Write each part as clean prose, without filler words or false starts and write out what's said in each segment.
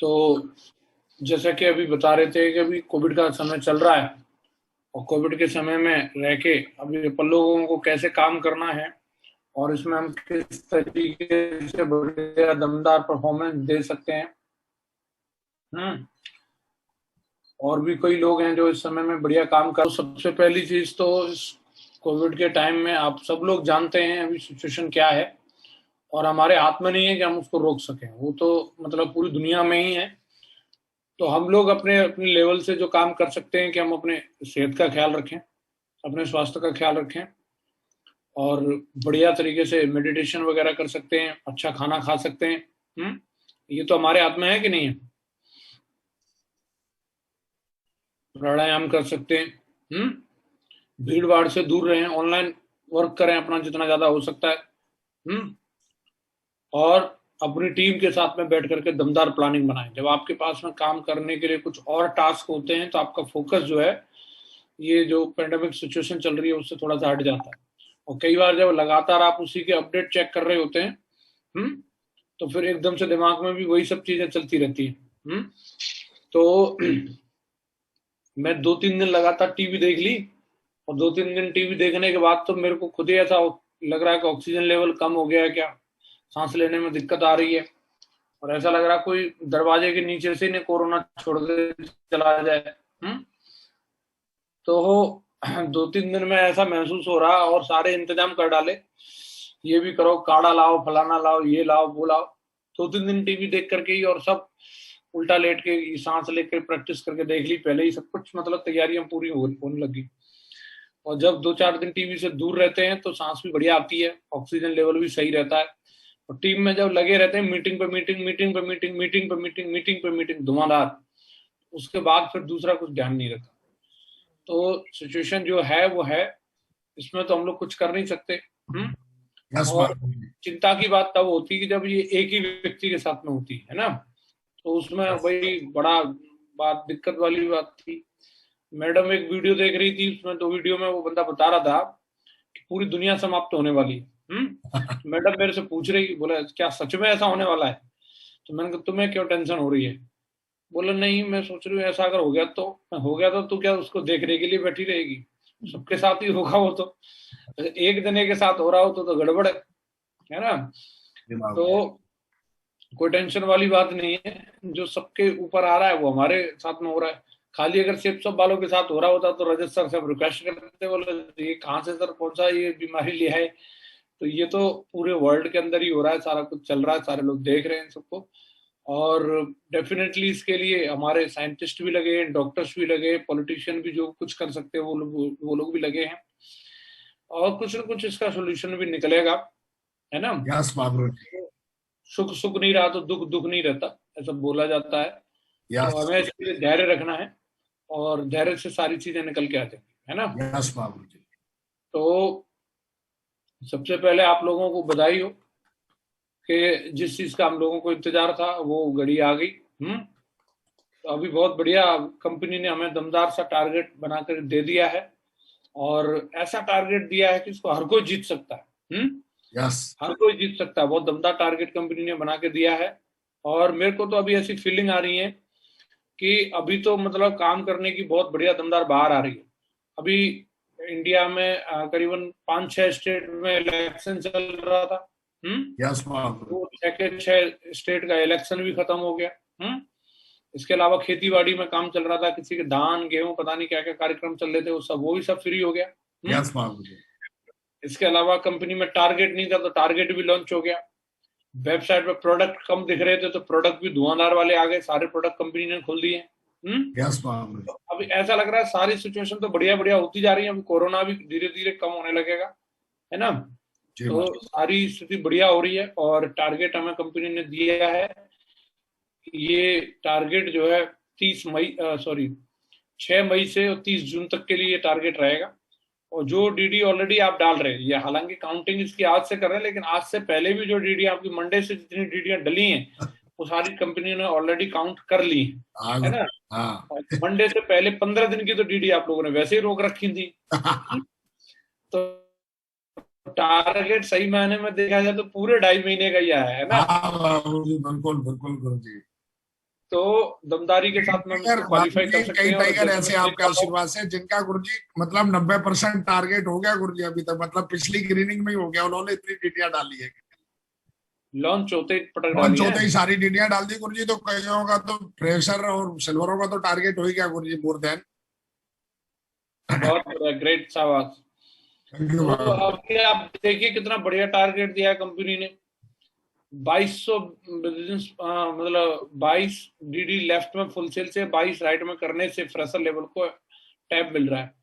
तो जैसा कि अभी बता रहे थे कि अभी कोविड का समय चल रहा है, और कोविड के समय में रह के अभी अपन लोगों को कैसे काम करना है, और इसमें हम किस तरीके से बढ़िया दमदार परफॉर्मेंस दे सकते हैं। हम्म और भी कई लोग हैं जो इस समय में बढ़िया काम कर। सबसे पहली चीज तो इस कोविड के टाइम में आप सब लोग जानते हैं अभी सिचुएशन क्या है, और हमारे हाथ में नहीं है कि हम उसको रोक सकें। वो तो मतलब पूरी दुनिया में ही है। तो हम लोग अपने अपने लेवल से जो काम कर सकते हैं कि हम अपने सेहत का ख्याल रखें, अपने स्वास्थ्य का ख्याल रखें, और बढ़िया तरीके से मेडिटेशन वगैरह कर सकते हैं, अच्छा खाना खा सकते हैं। ये तो हमारे हाथ में है कि नहीं है। प्राणायाम कर सकते हैं। भीड़ भाड़ से दूर रहें, ऑनलाइन वर्क करें अपना जितना ज्यादा हो सकता है। हम्म और अपनी टीम के साथ में बैठ करके दमदार प्लानिंग बनाएं। जब आपके पास में काम करने के लिए कुछ और टास्क होते हैं तो आपका फोकस जो है, ये जो पेंडेमिक सिचुएशन चल रही है उससे थोड़ा सा हट जाता है। और कई बार जब लगातार आप उसी के अपडेट चेक कर रहे होते हैं, हम्म तो फिर एकदम से दिमाग में भी वही सब चीजें चलती रहती हैं। तो मैं 2-3 दिन लगातार टीवी देख ली, और 2-3 दिन टीवी देखने के बाद तो मेरे को खुद ही ऐसा लग रहा है कि ऑक्सीजन लेवल कम हो गया है क्या, सांस लेने में दिक्कत आ रही है, और ऐसा लग रहा है कोई दरवाजे के नीचे से ने कोरोना छोड़ के चला जाए। तो 2-3 दिन में ऐसा महसूस हो रहा, और सारे इंतजाम कर डाले, ये भी करो, काढ़ा लाओ, फलाना लाओ, ये लाओ, वो लाओ। 2-3 दिन टीवी देख करके ही, और सब उल्टा लेट के सांस लेकर प्रैक्टिस करके देख ली पहले ही सब कुछ, मतलब तैयारियां पूरी होने लगी। और जब 2-4 दिन टीवी से दूर रहते हैं तो सांस भी बढ़िया आती है, ऑक्सीजन लेवल भी सही रहता है। और टीम में जब लगे रहते हैं, मीटिंग पे मीटिंग, मीटिंग पे मीटिंग, मीटिंग पे मीटिंग, मीटिंग पे मीटिंग, धुआंधार, उसके बाद फिर दूसरा कुछ ध्यान नहीं रहता। तो सिचुएशन जो है वो है, इसमें तो हम लोग कुछ कर नहीं सकते। और चिंता की बात तब होती है कि जब ये एक ही व्यक्ति के साथ में होती है ना, तो उसमें वही बड़ा बात, दिक्कत वाली बात थी। मैडम एक वीडियो देख रही थी, उसमें तो वीडियो में वो बंदा बता रहा था कि पूरी दुनिया समाप्त होने वाली है। मैडम मेरे से पूछ रही, बोला क्या सच में ऐसा होने वाला है? तो मैंने कहा तुम्हें क्यों टेंशन हो रही है? बोला नहीं, मैं सोच रही हूँ ऐसा अगर हो गया तो, हो गया तो तू क्या उसको देखने के लिए बैठी रहेगी? सबके साथ ही होगा वो तो। एक जने के साथ हो रहा हो तो गड़बड़ है ना। तो कोई टेंशन वाली बात नहीं है, जो सबके ऊपर आ रहा है वो हमारे साथ में हो रहा है। खाली अगर सिर्फ सब वालों के साथ हो रहा होता तो रजत सर से हम रिक्वेस्ट करते, बोले ये कहाँ से सर कौन सा ये बीमारी लिया है? तो ये तो पूरे वर्ल्ड के अंदर ही हो रहा है, सारा कुछ चल रहा है, सारे लोग देख रहे हैं सबको। और डेफिनेटली इसके लिए हमारे साइंटिस्ट भी लगे हैं, डॉक्टर्स भी लगे, पॉलिटिशियन भी जो कुछ कर सकते हैं वो लोग भी लगे हैं। और कुछ ना कुछ इसका सोल्यूशन भी निकलेगा, है ना। यस बाबू। सुख सुख नहीं रहा तो दुख दुख नहीं रहता, ऐसा बोला जाता है। तो यस। हमें इसके लिए धैर्य रखना है, और धैर्य से सारी चीजें निकल के आ जाएंगी, है ना। यस बाबू जी। तो सबसे पहले आप लोगों को बधाई हो कि जिस चीज का हम लोगों को इंतजार था वो घड़ी आ गई। तो अभी बहुत बढ़िया, कंपनी ने हमें दमदार सा टारगेट बनाकर दे दिया है, और ऐसा टारगेट दिया है कि इसको हर कोई जीत सकता है। यस। हर कोई जीत सकता है, बहुत दमदार टारगेट कंपनी ने बना के दिया है। और मेरे को तो अभी ऐसी फीलिंग आ रही है कि अभी तो मतलब काम करने की बहुत बढ़िया दमदार बाहर आ रही है। अभी इंडिया में करीबन 5-6 स्टेट में इलेक्शन चल रहा था। यस बाबू। वो 6 के 6 स्टेट का इलेक्शन भी खत्म हो गया। इसके अलावा खेती बाड़ी में काम चल रहा था, किसी के धान गेहूं पता नहीं क्या क्या कार्यक्रम चल रहे थे, वो भी सब फ्री हो गया। यस बाबू जी। इसके अलावा कंपनी में टारगेट नहीं था तो टारगेट भी लॉन्च हो गया। वेबसाइट पे प्रोडक्ट कम दिख रहे थे तो प्रोडक्ट भी धुआंधार वाले आ गए, सारे प्रोडक्ट कंपनी ने खोल दिए। यस बाबू। तो अभी ऐसा लग रहा है सारी सिचुएशन तो बढ़िया बढ़िया होती जा रही है, अभी कोरोना भी धीरे धीरे कम होने लगेगा, है ना। जी तो बाबू। सारी स्थिति बढ़िया हो रही है, और टारगेट हमें कंपनी ने दिया है। ये टारगेट जो है 30 मई, सॉरी 6 मई से 30 जून तक के लिए ये टारगेट रहेगा। और जो डीडी ऑलरेडी आप डाल रहे हैं, ये हालांकि काउंटिंग इसकी आज से कर रहे हैं, लेकिन आज से पहले भी जो डीडी आपकी मंडे से जितनी डीडियां डली हैं वो सारी कंपनी ने ऑलरेडी काउंट कर ली है ना। हाँ। और मंडे से पहले 15 दिन की तो डीडी आप लोगों ने वैसे ही रोक रखी थी। तो टारगेट सही मायने में देखा जाए तो पूरे 2.5 महीने का ही आया है ना। हाँ बाबू जी, बिल्कुल बिल्कुल गुरु जी। तो दमदारी के साथ में हम इसको क्वालिफाई कर सकते कई हैं। और टाइगर जैसे ऐसे मैं आपके आशीर्वाद से जिनका गुरुजी मतलब 90% टारगेट हो गया गुरुजी अभी तक, मतलब पिछली ग्रीनिंग में ही हो गया, उन्होंने इतनी टीटियां डाली है, लॉन्च होते ही पटक लॉन्च डाली है। होते ही सारी टीटियां डाल दी गुरुजी। तो कईयों का तो प्रेशर और सिल्वरों का तो टारगेट हो ही गया गुरुजी, मोर देन। बहुत बढ़िया, ग्रेट, शाबाश। थैंक यू तो बाबू। अभी आप देखिए कितना बढ़िया टारगेट दिया है कंपनी ने। 2200 बिजनेस, मतलब 22 डीडी लेफ्ट में फुल सेल से, 22 राइट में करने से फ्रेशर लेवल को टैब मिल रहा है।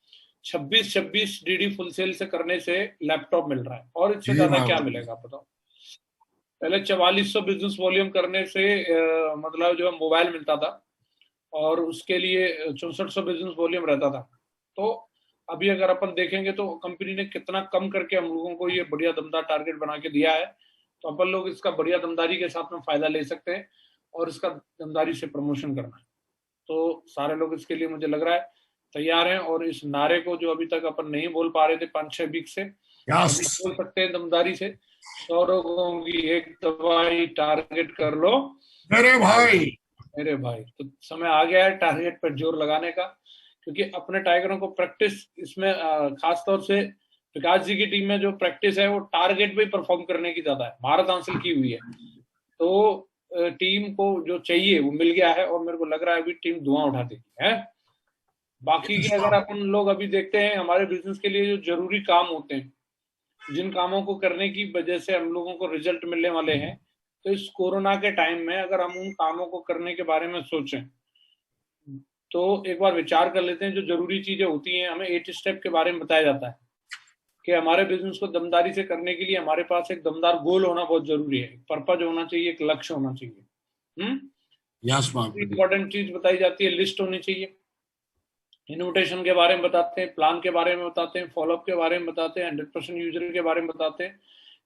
26 डीडी फुल सेल से करने से लैपटॉप मिल रहा है। और इससे जी ज्यादा क्या बाबू। मिलेगा बताओ। पहले 4400 बिजनेस वॉल्यूम करने से मतलब जो है मोबाइल मिलता था, और उसके लिए 6400 बिजनेस वॉल्यूम रहता था। तो अभी अगर अपन देखेंगे तो कंपनी ने कितना कम करके हम लोगों को ये बढ़िया दमदार टारगेट बना के दिया है। तो अपन लोग इसका बढ़िया दमदारी के साथ में फायदा ले सकते हैं और इसका दमदारी से प्रमोशन करना है। तो सारे लोग इसके लिए मुझे लग रहा है तैयार हैं। और इस नारे को जो अभी तक अपन नहीं बोल पा रहे थे 5-6 वीक से, यस। अभी बोल सकते हैं दमदारी से। 100 लोगों की एक दवाई टारगेट कर लो मेरे भाई। मेरे भाई। तो समय आ गया है टारगेट पर जोर लगाने का, क्योंकि अपने टाइगरों को प्रैक्टिस इसमें खास तौर से विकास जी की टीम में जो प्रैक्टिस है वो टारगेट पे परफॉर्म करने की ज्यादा है, महारत हासिल की हुई है। तो टीम को जो चाहिए वो मिल गया है, और मेरे को लग रहा है अभी टीम धुआं उठा देगी है। बाकी यस के अगर बाबू। अपन लोग अभी देखते हैं हमारे बिजनेस के लिए जो जरूरी काम होते हैं, जिन कामों को करने की वजह से हम लोगों को रिजल्ट मिलने वाले हैं, तो इस कोरोना के टाइम में अगर हम उन कामों को करने के बारे में सोचें तो एक बार विचार कर लेते हैं। जो जरूरी चीजें होती हैं, हमें 8 स्टेप के बारे में बताया जाता है कि हमारे बिजनेस को दमदारी से करने के लिए हमारे पास एक दमदार गोल होना बहुत जरूरी है, पर्पज होना चाहिए, एक लक्ष्य होना चाहिए। यस बाबू जी। इंपॉर्टेंट चीज बताई जाती है, लिस्ट होनी चाहिए। इन्विटेशन के बारे में बताते हैं, प्लान के बारे में बताते हैं, फॉलोअप के बारे में बताते हैं, 100% यूजर के बारे में बताते हैं,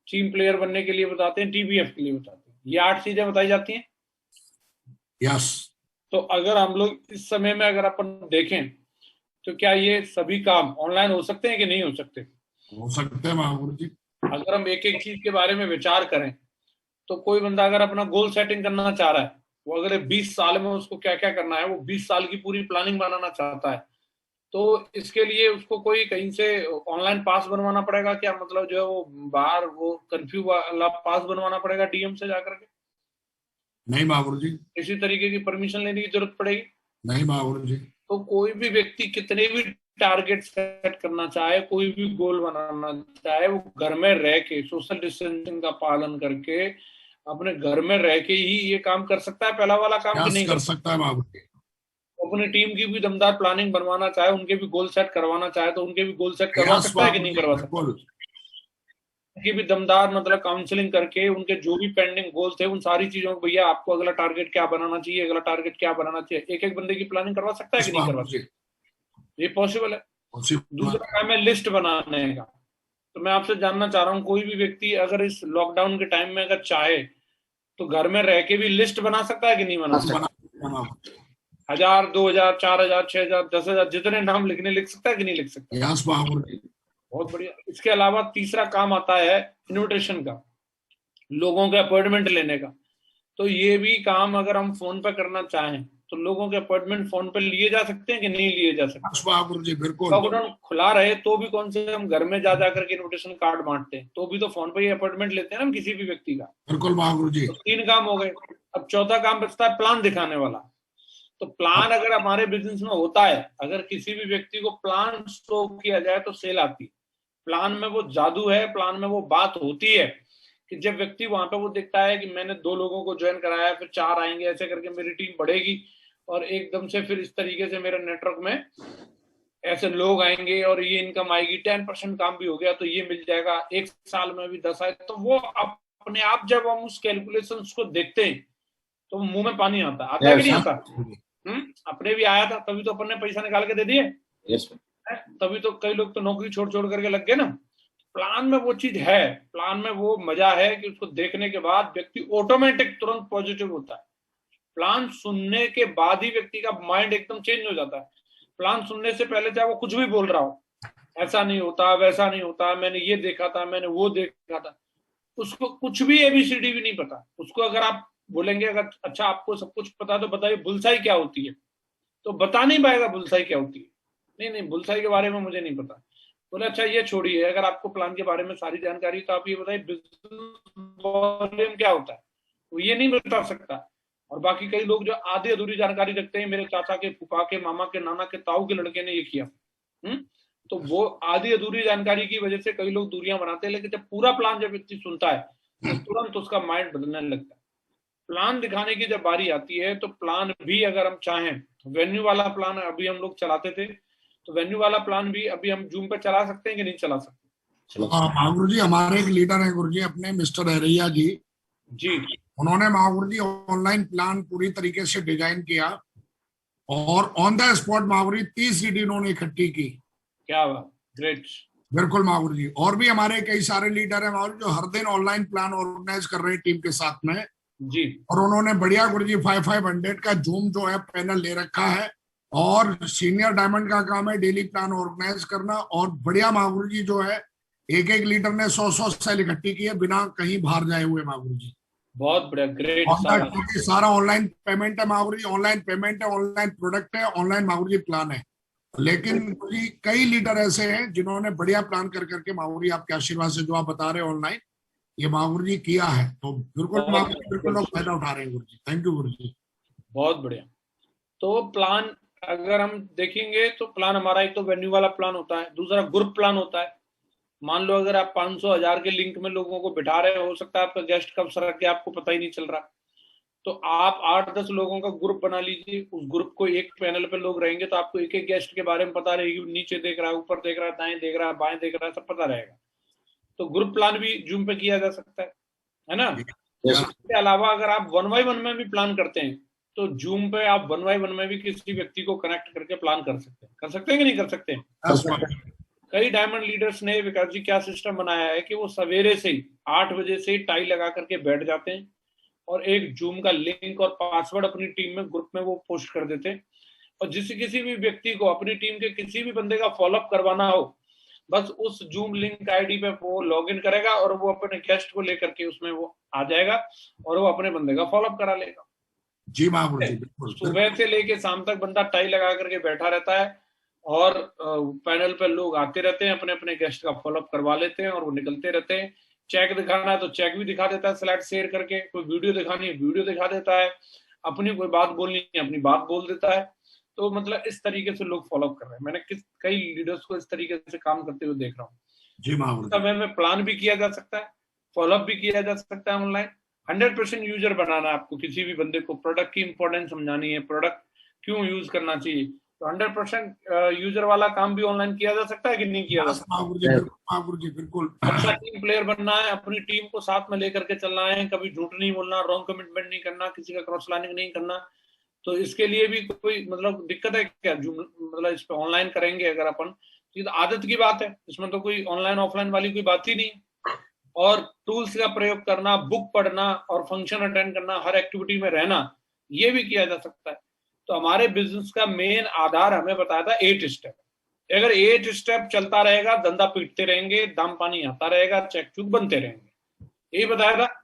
टीम प्लेयर बनने के लिए बताते हैं, टीबीएफ के लिए बताते हैं। ये 8 चीजें बताई जाती हैं। यस। तो अगर हम लोग इस समय में अगर अपन देखें तो क्या ये सभी काम ऑनलाइन हो सकते हैं कि नहीं हो सकते? हो सकते हैं बाबू जी। अगर हम एक एक चीज के बारे में विचार करें तो कोई बंदा अगर अपना गोल सेटिंग करना चाह रहा है, वो अगले 20 साल में उसको क्या क्या करना है, वो 20 साल की पूरी प्लानिंग बनाना चाहता है, तो इसके लिए उसको कोई कहीं से ऑनलाइन पास बनवाना पड़ेगा क्या? मतलब जो है वो बाहर वो कर्फ्यू वाला पास बनवाना पड़ेगा डीएम से जाकर के? नहीं बाबू जी। किसी तरीके की परमिशन लेने की जरूरत पड़ेगी? नहीं बाबू जी। तो कोई भी व्यक्ति कितने भी टारगेट सेट करना चाहे, कोई भी गोल बनाना चाहे, वो घर में रह के सोशल डिस्टेंसिंग का पालन करके अपने घर में रह के ही ये काम कर सकता है, पहला वाला काम, कि यस नहीं कर कर सकता है बाबू जी। सकता? अपनी टीम की भी दमदार प्लानिंग बनवाना चाहे, उनके भी गोल सेट करवाना चाहे तो उनके भी गोल सेट करवा यस सकता है कि बाबू नहीं जी करवा सकता? बिल्कुल। उनकी भी दमदार मतलब काउंसलिंग करके उनके जो भी पेंडिंग गोल थे उन सारी चीजों को, भैया आपको अगला टारगेट क्या बनाना चाहिए, अगला टारगेट क्या बनाना चाहिए, एक एक बंदे की प्लानिंग करवा सकता है यस कि नहीं करवा बाबू जी। सकता? ये पॉसिबल है। पॉसिबल है। दूसरा काम है लिस्ट बनाने का। तो मैं आपसे जानना चाह रहा हूँ, कोई भी व्यक्ति अगर इस लॉकडाउन के टाइम में अगर चाहे तो घर में रह के भी लिस्ट बना सकता है कि नहीं बना सकता? बना सकते हैं बाबू जी। 1000, 2000, 4000, 6000, 10,000 जितने नाम लिखने लिख सकता है कि नहीं लिख सकता? यस बाबू जी। बहुत बढ़िया। इसके अलावा तीसरा काम आता है इन्विटेशन का, लोगों के अपॉइंटमेंट लेने का। तो ये भी काम अगर हम फोन पे करना चाहें तो लोगों के अपॉइंटमेंट फोन पे लिए जा सकते हैं कि नहीं लिए जा सकते? यस बाबू जी बिल्कुल। लॉकडाउन खुला रहे तो भी कौन से हम घर में जा जाकर के इन्विटेशन कार्ड बांटते हैं, तो भी तो फोन पे ही अपॉइंटमेंट लेते हैं ना हम किसी भी व्यक्ति का। बिल्कुल बाबू जी। तो 3 काम हो गए। अब चौथा काम बचता है प्लान दिखाने वाला। तो प्लान अगर हमारे बिजनेस में होता है, अगर किसी भी व्यक्ति को प्लान शो किया जाए तो सेल आती है। प्लान में वो जादू है, प्लान में वो बात होती है कि जब व्यक्ति वहां पे वो देखता है कि मैंने 2 लोगों को ज्वाइन कराया, फिर 4 आएंगे, ऐसे करके मेरी टीम बढ़ेगी, और एकदम से फिर इस तरीके से मेरे नेटवर्क में ऐसे लोग आएंगे और ये इनकम आएगी, 10% काम भी हो गया तो ये मिल जाएगा, 1 साल में भी 10 आए, तो वो अपने आप जब हम उस कैलकुलेशन को देखते हैं तो मुंह में पानी आता है कि नहीं आता? अपने भी आया था, तभी तो अपन ने पैसा निकाल के दे दिए। यस तभी तो कई लोग तो नौकरी छोड़ छोड़ करके लग गए ना। प्लान में वो चीज है, प्लान में वो मजा है कि उसको देखने के बाद व्यक्ति ऑटोमेटिक तुरंत पॉजिटिव होता है। प्लान सुनने के बाद ही व्यक्ति का माइंड एकदम चेंज हो जाता है। प्लान सुनने से पहले चाहे वो कुछ भी बोल रहा हो, ऐसा नहीं होता, वैसा नहीं होता, मैंने ये देखा था, मैंने वो देखा था, उसको कुछ भी एबीसीडी भी नहीं पता। उसको अगर आप बोलेंगे अगर अच्छा आपको सब कुछ पता तो बताइए बुलसाई क्या होती है, तो बता नहीं पाएगा बुलसाई क्या होती है। नहीं नहीं, बुलसाई के बारे में मुझे नहीं पता। बोले अच्छा ये छोड़िए, अगर आपको प्लान के बारे में सारी जानकारी तो आप ये बताइए बिजनेस वॉल्यूम क्या होता है, तो ये नहीं बता सकता। और बाकी कई लोग जो आधी अधूरी जानकारी रखते हैं, मेरे चाचा के, फूफा के, मामा के, नाना के, ताऊ के लड़के ने ये किया, तो वो आधी अधूरी जानकारी की वजह से कई लोग दूरियां बनाते हैं। लेकिन जब पूरा प्लान जब व्यक्ति सुनता है तो तुरंत उसका माइंड बदलने लगता है। प्लान दिखाने की जब बारी आती है तो प्लान भी अगर हम चाहें, वेन्यू वाला प्लान अभी हम लोग चलाते थे, तो वेन्यू वाला प्लान भी अभी हम जूम पे चला सकते हैं कि नहीं चला सकते? हाँ गुरु जी, हमारे एक लीडर है गुरु जी अपने, मिस्टर हरैया जी। जी। उन्होंने महागुरु जी ऑनलाइन प्लान पूरी तरीके से डिजाइन किया और ऑन द स्पॉट महागुरु जी 30 सीडी उन्होंने इकट्ठी की। क्या बात, ग्रेट। बिल्कुल महागुरु जी। और भी हमारे कई सारे लीडर हैं महागुरु जो हर दिन ऑनलाइन प्लान ऑर्गेनाइज कर रहे हैं टीम के साथ में। जी। और उन्होंने बढ़िया गुरु जी 5500 का जूम जो है पैनल ले रखा है। और सीनियर डायमंड का काम है डेली प्लान ऑर्गेनाइज करना। और बढ़िया महागुरु जी जो है एक एक लीडर ने 100 सेल इकट्ठी की है बिना कहीं बाहर जाए हुए महागुरु जी। बहुत बढ़िया, ग्रेट। सारा ऑनलाइन पेमेंट है महागुरु जी, ऑनलाइन पेमेंट है, ऑनलाइन प्रोडक्ट है, ऑनलाइन महागुरु जी प्लान है। लेकिन गुरु जी कई लीडर ऐसे हैं जिन्होंने बढ़िया प्लान कर करके महागुरु जी आपके आशीर्वाद से जो आप बता रहे हैं ऑनलाइन, ये महागुरु जी किया है। तो बिल्कुल महागुरु जी बिल्कुल लोग फायदा उठा रहे हैं गुरु जी। थैंक यू गुरु जी। बहुत बढ़िया। तो प्लान अगर हम देखेंगे तो प्लान हमारा एक तो वेन्यू वाला प्लान होता है, दूसरा ग्रुप प्लान होता है। मान लो अगर आप 500 1000 के लिंक में लोगों को बिठा रहे हो सकता है आपका गेस्ट कब सरक गया आपको पता ही नहीं चल रहा, तो आप 8-10 लोगों का ग्रुप बना लीजिए। उस ग्रुप को एक पैनल पे लोग रहेंगे तो आपको एक एक गेस्ट के बारे में पता रहेगी, नीचे देख रहा है, ऊपर देख रहा है, दाएं देख रहा है, बाएं देख रहा है, सब पता रहेगा। तो ग्रुप प्लान भी जूम पे किया जा सकता है ना? इसके अलावा अगर आप 1 by 1 में भी प्लान करते हैं तो जूम पे आप 1 by 1 में भी किसी व्यक्ति को कनेक्ट करके प्लान कर सकते हैं कि नहीं कर सकते? कई डायमंड लीडर्स ने विकास जी क्या सिस्टम बनाया है कि वो सवेरे से ही 8 बजे से टाई लगा करके बैठ जाते हैं और एक जूम का लिंक और पासवर्ड अपनी टीम में ग्रुप में वो पोस्ट कर देते हैं। और किसी भी व्यक्ति को अपनी टीम के किसी भी बंदे का फॉलोअप करवाना हो, बस उस जूम लिंक आईडी पे वो लॉग इन करेगा और वो अपने गेस्ट को लेकर के उसमें वो आ जाएगा और वो अपने बंदे का फॉलोअप करा लेगा। जी महागुरु जी बिल्कुल। सुबह से लेके शाम तक बंदा टाई लगा करके बैठा रहता है और पैनल पे लोग आते रहते हैं, अपने अपने गेस्ट का फॉलोअप करवा लेते हैं और वो निकलते रहते हैं। चेक दिखाना है तो चेक भी दिखा देता है स्लाइड शेयर करके, कोई वीडियो दिखानी है वीडियो दिखा देता है, अपनी कोई बात बोलनी है अपनी बात बोल देता है। तो मतलब इस तरीके से लोग फॉलोअप कर रहे हैं। मैंने कई लीडर्स को इस तरीके से काम करते हुए देख रहा हूँ। जी महागुरु। समय में प्लान भी किया जा सकता है, फॉलोअप भी किया जा सकता है ऑनलाइन। 100% यूजर बनाना है आपको, किसी भी बंदे को प्रोडक्ट की इंपॉर्टेंस समझानी है, प्रोडक्ट क्यों यूज करना चाहिए, तो 100% यूजर वाला काम भी ऑनलाइन किया जा सकता है कि नहीं किया जा सकता? महागुरु जी बिल्कुल। अच्छा टीम प्लेयर बनना है, अपनी टीम को साथ में लेकर के चलना है, कभी झूठ नहीं बोलना, रॉन्ग कमिटमेंट नहीं करना, किसी का क्रॉस लाइनिंग नहीं करना। तो इसके लिए भी कोई मतलब दिक्कत है क्या? मतलब इस पे ऑनलाइन करेंगे अगर अपन, ये तो आदत की बात है, इसमें तो कोई ऑनलाइन ऑफलाइन वाली कोई बात ही नहीं है। और टूल्स का प्रयोग करना, बुक पढ़ना और फंक्शन अटेंड करना, हर एक्टिविटी में रहना, ये भी किया जा सकता है। तो हमारे बिजनेस का मेन आधार हमें बताया था 8 स्टेप। अगर 8 स्टेप चलता रहेगा, धंधा पीटते रहेंगे, दाम पानी आता रहेगा, चेक चुक बनते रहेंगे, यही बताया था।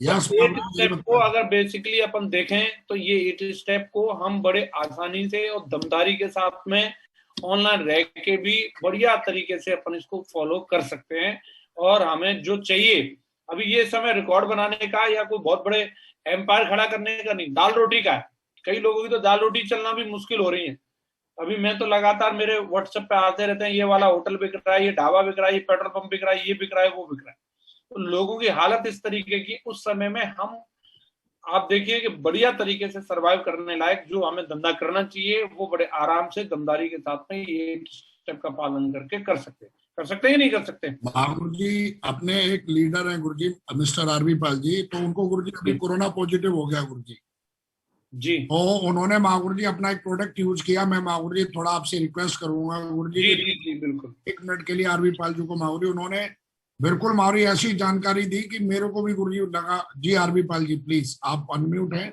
तो 8 स्टेप को अगर बेसिकली अपन देखें तो ये 8 स्टेप को हम बड़े आसानी से और दमदारी के साथ में ऑनलाइन रह के भी बढ़िया तरीके से अपन इसको फॉलो कर सकते हैं। और हमें जो चाहिए अभी ये समय रिकॉर्ड बनाने का या कोई बहुत बड़े एम्पायर खड़ा करने का नहीं, दाल रोटी का है। कई लोगों की तो दाल रोटी चलना भी मुश्किल हो रही है। अभी मैं तो लगातार मेरे व्हाट्सएप पे आते रहते हैं, ये वाला होटल बिक रहा है, ये ढाबा बिक रहा है, ये पेट्रोल पंप बिक रहा है, ये बिक रहा है, वो बिक रहा है। तो लोगों की हालत इस तरीके की, उस समय में हम आप देखिए कि बढ़िया तरीके से सरवाइव करने लायक जो हमें धंधा करना चाहिए वो बड़े आराम से दमदारी के साथ में ये स्टेप का पालन करके कर सकते हैं। कर सकते हैं नहीं कर सकते? गुरु जी अपने एक लीडर हैं गुरु जी मिस्टर आरवी पाल जी, तो उनको गुरु जी अभी कोरोना पॉजिटिव हो गया गुरु जी। जी। तो उन्होंने महागुरु जी अपना एक प्रोडक्ट यूज किया। मैं महागुरु जी थोड़ा आपसे रिक्वेस्ट करूंगा गुरु जी। जी बिल्कुल। 1 मिनट के लिए आरवी पाल जी को महागुरु जी उन्होंने बिल्कुल महागुरु जी ऐसी जानकारी दी कि मेरे को भी गुरु जी लगा। जी आरवी पाल जी प्लीज आप अनम्यूट हैं।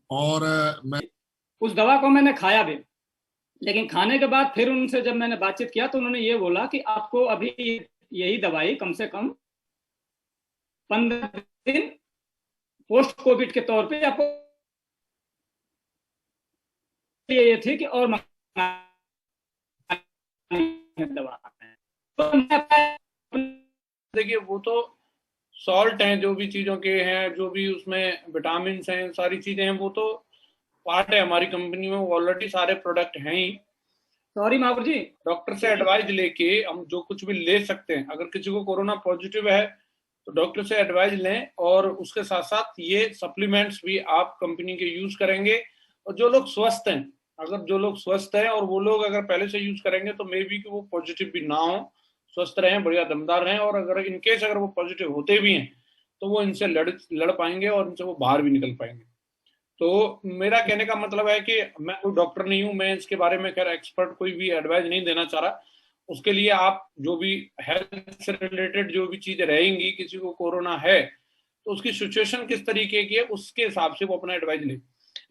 और मैं उस दवा को मैंने खाया भी, लेकिन खाने के बाद फिर उनसे जब मैंने बातचीत किया तो उन्होंने ये बोला कि आपको अभी यही दवाई कम से कम 15 दिन पोस्ट कोविड के तौर पे आपको ये थी कि और दवा। देखिए वो तो सॉल्ट हैं, जो भी चीजों के हैं, जो भी उसमें विटामिन हैं, सारी चीजें हैं, वो तो पार्ट है हमारी कंपनी में, ऑलरेडी सारे प्रोडक्ट हैं ही। सॉरी माहूर जी, डॉक्टर से एडवाइस लेके हम जो कुछ भी ले सकते हैं। अगर किसी को कोरोना पॉजिटिव है तो डॉक्टर से एडवाइस लें, और उसके साथ साथ ये सप्लीमेंट्स भी आप कंपनी के यूज करेंगे। और जो लोग स्वस्थ हैं, अगर जो लोग स्वस्थ हैं और वो लोग अगर पहले से यूज करेंगे तो मे बी कि वो पॉजिटिव भी ना हो, स्वस्थ रहें, बढ़िया दमदार रहें, और अगर इनकेस अगर वो पॉजिटिव होते भी हैं तो वो इनसे लड़ पाएंगे और इनसे वो बाहर भी निकल पाएंगे। तो मेरा कहने का मतलब है कि मैं कोई डॉक्टर नहीं हूं, मैं इसके बारे में खैर एक्सपर्ट कोई भी एडवाइस नहीं देना चाह रहा। उसके लिए आप जो भी हेल्थ से रिलेटेड जो भी चीजें रहेंगी, किसी को कोरोना है तो उसकी सिचुएशन किस तरीके की है उसके हिसाब से वो अपना एडवाइस ले।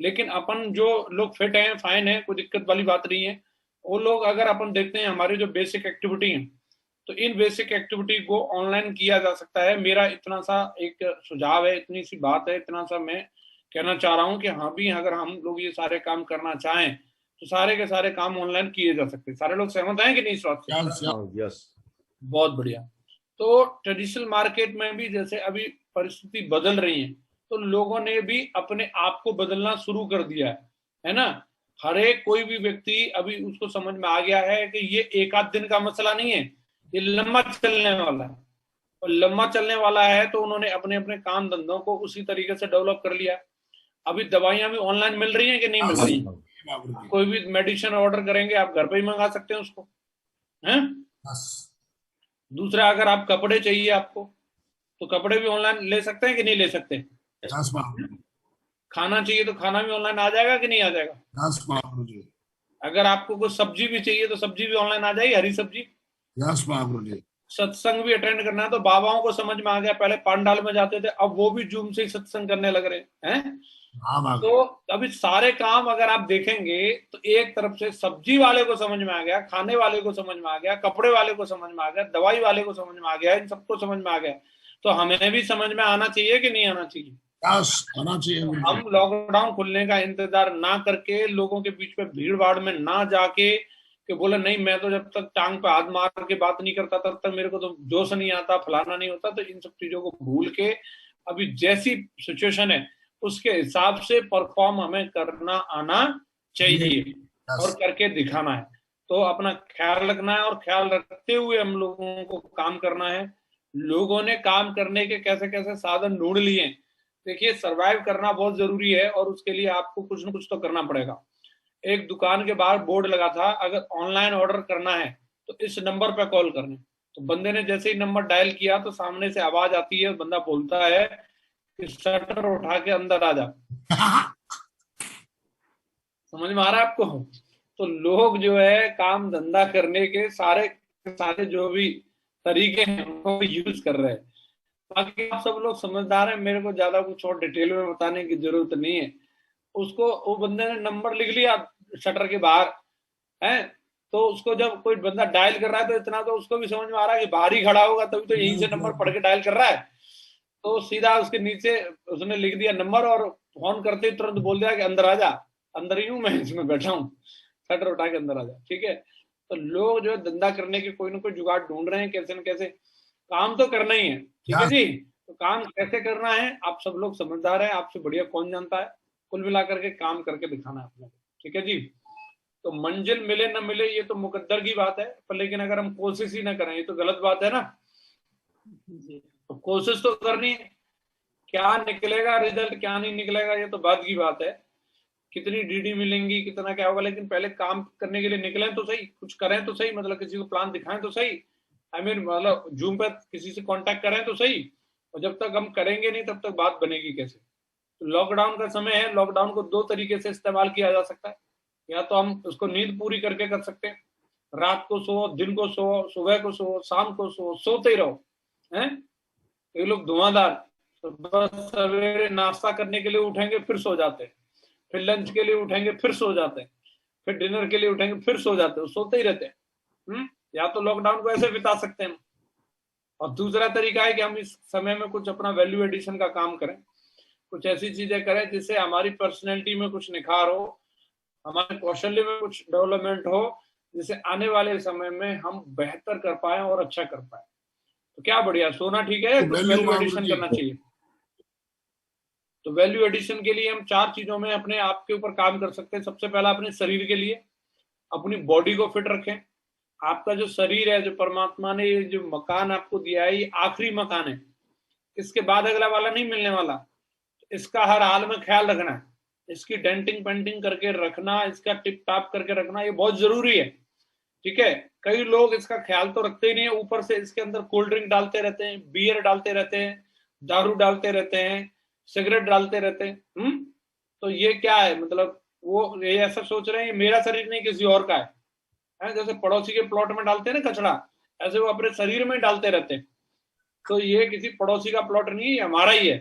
लेकिन अपन जो लोग फिट हैं, फाइन है, कोई दिक्कत वाली बात नहीं है। वो लोग अगर अपन देखते हैं हमारी जो बेसिक एक्टिविटी है, तो इन बेसिक एक्टिविटी को ऑनलाइन किया जा सकता है। मेरा इतना सा एक सुझाव है, इतनी सी बात है, इतना सा मैं कहना चाह रहा हूं कि हाँ भी अगर हम लोग ये सारे काम करना चाहें तो सारे के सारे काम ऑनलाइन किए जा सकते हैं। सारे लोग सहमत हैं कि नहीं इस बात से? यस, बहुत बढ़िया। तो ट्रेडिशनल मार्केट में भी जैसे अभी परिस्थिति बदल रही है, तो लोगों ने भी अपने आप को बदलना शुरू कर दिया है ना। हर एक कोई भी व्यक्ति अभी उसको समझ में आ गया है कि ये एक आध दिन का मसला नहीं है, ये लंबा चलने वाला है। और लंबा चलने वाला है तो उन्होंने अपने अपने काम धंधों को उसी तरीके से डेवलप कर लिया। अभी दवाइयां भी ऑनलाइन मिल रही हैं कि नहीं मिल रही? कोई भी मेडिसिन ऑर्डर करेंगे आप घर पे ही मंगा सकते हैं उसको, हैं? दूसरा, अगर आप कपड़े चाहिए आपको तो कपड़े भी ऑनलाइन ले सकते हैं कि नहीं ले सकते? खाना चाहिए तो खाना भी ऑनलाइन आ जाएगा कि नहीं आ जाएगा? अगर आपको कुछ सब्जी भी चाहिए तो सब्जी भी ऑनलाइन आ जाएगी, हरी सब्जी। सत्संग भी अटेंड करना है तो बाबाओं को समझ में आ गया, पहले पंडाल में जाते थे, अब वो भी जूम से ही सत्संग करने लग रहे हैं। तो अभी सारे काम अगर आप देखेंगे तो एक तरफ से सब्जी वाले को समझ में आ गया, खाने वाले को समझ में आ गया, कपड़े वाले को समझ में आ गया, दवाई वाले को समझ में आ गया, इन सबको समझ में आ गया। तो हमें भी समझ में आना चाहिए कि नहीं आना चाहिए? आना चाहिए। हम लॉकडाउन खुलने का इंतजार ना करके, लोगों के बीच में भीड़ भाड़ में ना जाके कि बोले नहीं मैं तो जब तक टांग पे हाथ मार के बात नहीं करता तब तक मेरे को तो जोश नहीं आता, फलाना नहीं होता, तो इन सब चीजों को भूल के अभी जैसी सिचुएशन है उसके हिसाब से परफॉर्म हमें करना आना चाहिए और करके दिखाना है। तो अपना ख्याल रखना है और ख्याल रखते हुए हम लोगों को काम करना है। लोगों ने काम करने के कैसे कैसे साधन ढूंढ लिए। देखिए, सरवाइव करना बहुत जरूरी है और उसके लिए आपको कुछ न कुछ तो करना पड़ेगा। एक दुकान के बाहर बोर्ड लगा था, अगर ऑनलाइन ऑर्डर करना है तो इस नंबर पर कॉल करना। तो बंदे ने जैसे ही नंबर डायल किया तो सामने से आवाज आती है, बंदा बोलता है कि शटर उठा के अंदर आ जा। समझ में आ रहा है आपको? तो लोग जो है काम धंधा करने के सारे सारे जो भी तरीके हैं उनको यूज कर रहे हैं। बाकी आप सब लोग समझदार हैं, मेरे को ज्यादा कुछ और डिटेल में बताने की जरूरत नहीं है। उसको वो बंदे ने नंबर लिख लिया शटर के बाहर है, तो उसको जब कोई बंदा डायल कर रहा है तो इतना तो उसको भी समझ में आ रहा है कि बाहर ही खड़ा होगा तभी तो यहीं से नंबर पढ़ के डायल कर रहा है। तो सीधा उसके नीचे उसने लिख दिया नंबर और फोन करते ही तुरंत बोल दिया कि अंदर आ जा। अंदर ही हूं मैं, इसमें बैठा हूँ, शटर उठा के अंदर आ जा। ठीक है, तो लोग जो है धंधा करने के कोई ना कोई जुगाड़ ढूंढ रहे हैं, कैसे न कैसे काम तो करना ही है। ठीक है जी, तो काम कैसे करना है आप सब लोग समझदार है, आपसे बढ़िया कौन जानता है। कुल मिलाकर के काम करके दिखाना है अपने। ठीक है जी, तो मंजिल मिले न मिले ये तो मुकद्दर की बात है, पर लेकिन अगर हम कोशिश ही ना करें ये तो गलत बात है ना। तो कोशिश तो करनी है, क्या निकलेगा रिजल्ट क्या नहीं निकलेगा ये तो बाद की बात है, कितनी डीडी मिलेंगी कितना क्या होगा, लेकिन पहले काम करने के लिए निकले तो सही, कुछ करें तो सही, मतलब किसी को प्लान दिखाएं तो सही। आई मीन मतलब जूम पर किसी से कांटेक्ट करें तो सही। और जब तक हम करेंगे नहीं तब तक बात बनेगी कैसे? तो लॉकडाउन का समय है, लॉकडाउन को दो तरीके से इस्तेमाल किया जा सकता है। या तो हम उसको नींद पूरी करके कर सकते हैं, रात को सो, दिन को सो, सुबह को सो, शाम को सो, सोते ही रहो हैं। ये लोग धुआंधार सुबह सवेरे नाश्ता करने के लिए उठेंगे फिर सो जाते हैं, फिर लंच के लिए उठेंगे फिर सो जाते हैं, फिर डिनर के लिए उठेंगे फिर सो जाते हैं, सोते ही रहते हैं। या तो लॉकडाउन को ऐसे बिता सकते हैं। और दूसरा तरीका है कि हम इस समय में कुछ अपना वैल्यू एडिशन का काम करें, कुछ ऐसी चीजें करें जिससे हमारी पर्सनैलिटी में कुछ निखार हो, हमारे कौशल्य में कुछ डेवलपमेंट हो, जिससे आने वाले समय में हम बेहतर कर पाए और अच्छा कर पाए। तो क्या बढ़िया, सोना ठीक है, कुछ वैल्यू वैल्यू महावीर एडिशन जी, करना चाहिए। तो वैल्यू एडिशन के लिए हम 4 चीजों में अपने आप के ऊपर काम कर सकते हैं। सबसे पहला अपने शरीर के लिए, अपनी बॉडी को फिट रखें। आपका जो शरीर है, जो परमात्मा ने ये जो मकान आपको दिया है, ये आखिरी मकान है, इसके बाद अगला वाला नहीं मिलने वाला। इसका हर हाल में ख्याल रखना है, इसकी डेंटिंग पेंटिंग करके रखना, इसका टिप टाप करके रखना, ये बहुत जरूरी है। ठीक है, कई लोग इसका ख्याल तो रखते ही नहीं है, ऊपर से इसके अंदर कोल्ड ड्रिंक डालते रहते हैं, बियर डालते रहते हैं, दारू डालते रहते हैं, सिगरेट डालते रहते हैं। तो ये क्या है, मतलब वो ये ऐसा सोच रहे हैं ये मेरा शरीर नहीं किसी और का है, जैसे पड़ोसी के प्लॉट में डालते हैं ना कचरा, ऐसे वो अपने शरीर में डालते रहते हैं। तो ये किसी पड़ोसी का प्लॉट नहीं है, हमारा ही है।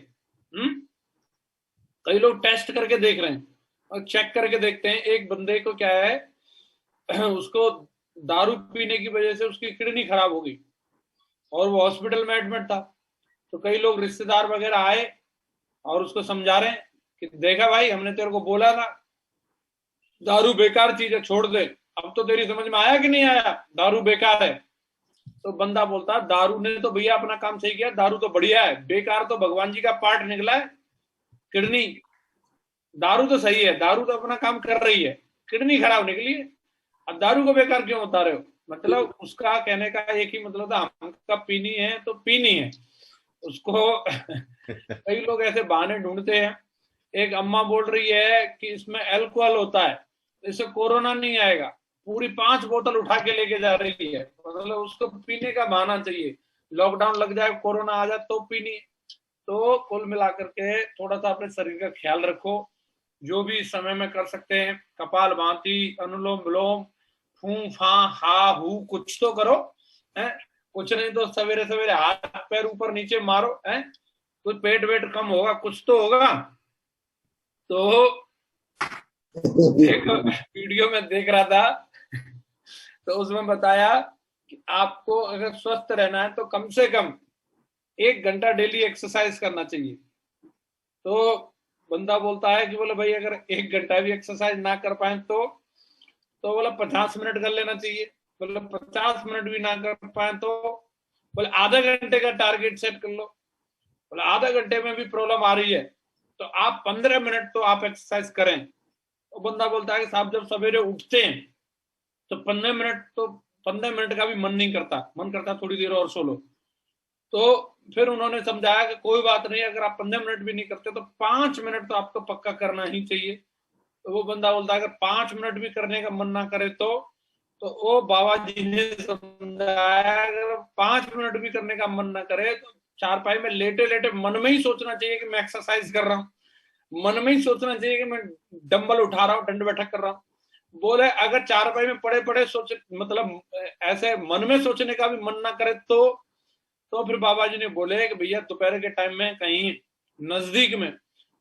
कई लोग टेस्ट करके देख रहे हैं और चेक करके देखते हैं। एक बंदे को क्या है, उसको दारू पीने की वजह से उसकी किडनी खराब हो गई और वो हॉस्पिटल में एडमिट था। तो कई लोग रिश्तेदार वगैरह आए और उसको समझा रहे हैं कि देखा भाई, हमने तेरे को बोला था दारू बेकार चीज है, छोड़ दे। अब तो तेरी समझ में आया कि नहीं आया, दारू बेकार है। तो बंदा बोलता दारू ने तो भैया अपना काम सही किया, दारू तो बढ़िया है, बेकार तो भगवान जी का पार्ट निकला है, किडनी। दारू तो सही है, दारू तो अपना काम कर रही है, किडनी खराब निकली है, अब दारू को बेकार क्यों बता रहे हो। मतलब उसका कहने का एक ही मतलब था, हमका पीनी है तो पीनी है उसको। कई लोग ऐसे बहाने ढूंढते हैं। एक अम्मा बोल रही है कि इसमें अल्कोहल होता है, इससे कोरोना नहीं आएगा, पूरी 5 बोतल उठा के लेके जा रही है, मतलब उसको पीने का बहाना चाहिए। लॉकडाउन लग जाए, कोरोना आ जाए तो पीनी। तो कुल मिलाकर के थोड़ा सा अपने शरीर का ख्याल रखो, जो भी इस समय में कर सकते हैं, कपाल भाती, अनुलोम विलोम, फू फा हा हू, कुछ तो करो है। कुछ नहीं तो सवेरे सवेरे हाथ पैर ऊपर नीचे मारो है, कुछ पेट वेट कम होगा, कुछ तो होगा। तो एक वीडियो में देख रहा था, तो उसमें बताया कि आपको अगर स्वस्थ रहना है तो कम से कम 1 घंटा डेली एक्सरसाइज करना चाहिए। तो बंदा बोलता है कि बोले भाई अगर 1 घंटा भी एक्सरसाइज ना कर पाए तो बोला 50 मिनट कर लेना चाहिए। बोले 50 मिनट भी ना कर पाए तो बोले आधा घंटे का टारगेट सेट कर लो। बोले आधा घंटे में भी प्रॉब्लम आ रही है तो आप 15 मिनट तो आप एक्सरसाइज करें। तो बंदा बोलता है कि साहब जब सवेरे उठते हैं तो 15 मिनट का भी मन नहीं करता, मन करता थोड़ी देर और सो लो। तो फिर उन्होंने समझाया कि कोई बात नहीं, अगर आप 15 मिनट भी नहीं करते तो 5 मिनट तो आपको पक्का करना ही चाहिए। तो वो बंदा बोलता है अगर 5 मिनट भी करने का मन ना करे तो वो बाबा जी ने समझाया अगर 5 मिनट भी करने का मन ना करे तो चारपाई में लेटे लेटे मन में ही सोचना चाहिए कि मैं एक्सरसाइज कर रहा हूँ, मन में ही सोचना चाहिए कि मैं डंबल उठा रहा हूँ, दंड बैठक कर रहा हूँ। बोले अगर चारपाई में पड़े पड़े सोच, मतलब ऐसे मन में सोचने का भी मन ना करे तो फिर बाबा जी ने बोले कि भैया दोपहर के टाइम में कहीं नजदीक में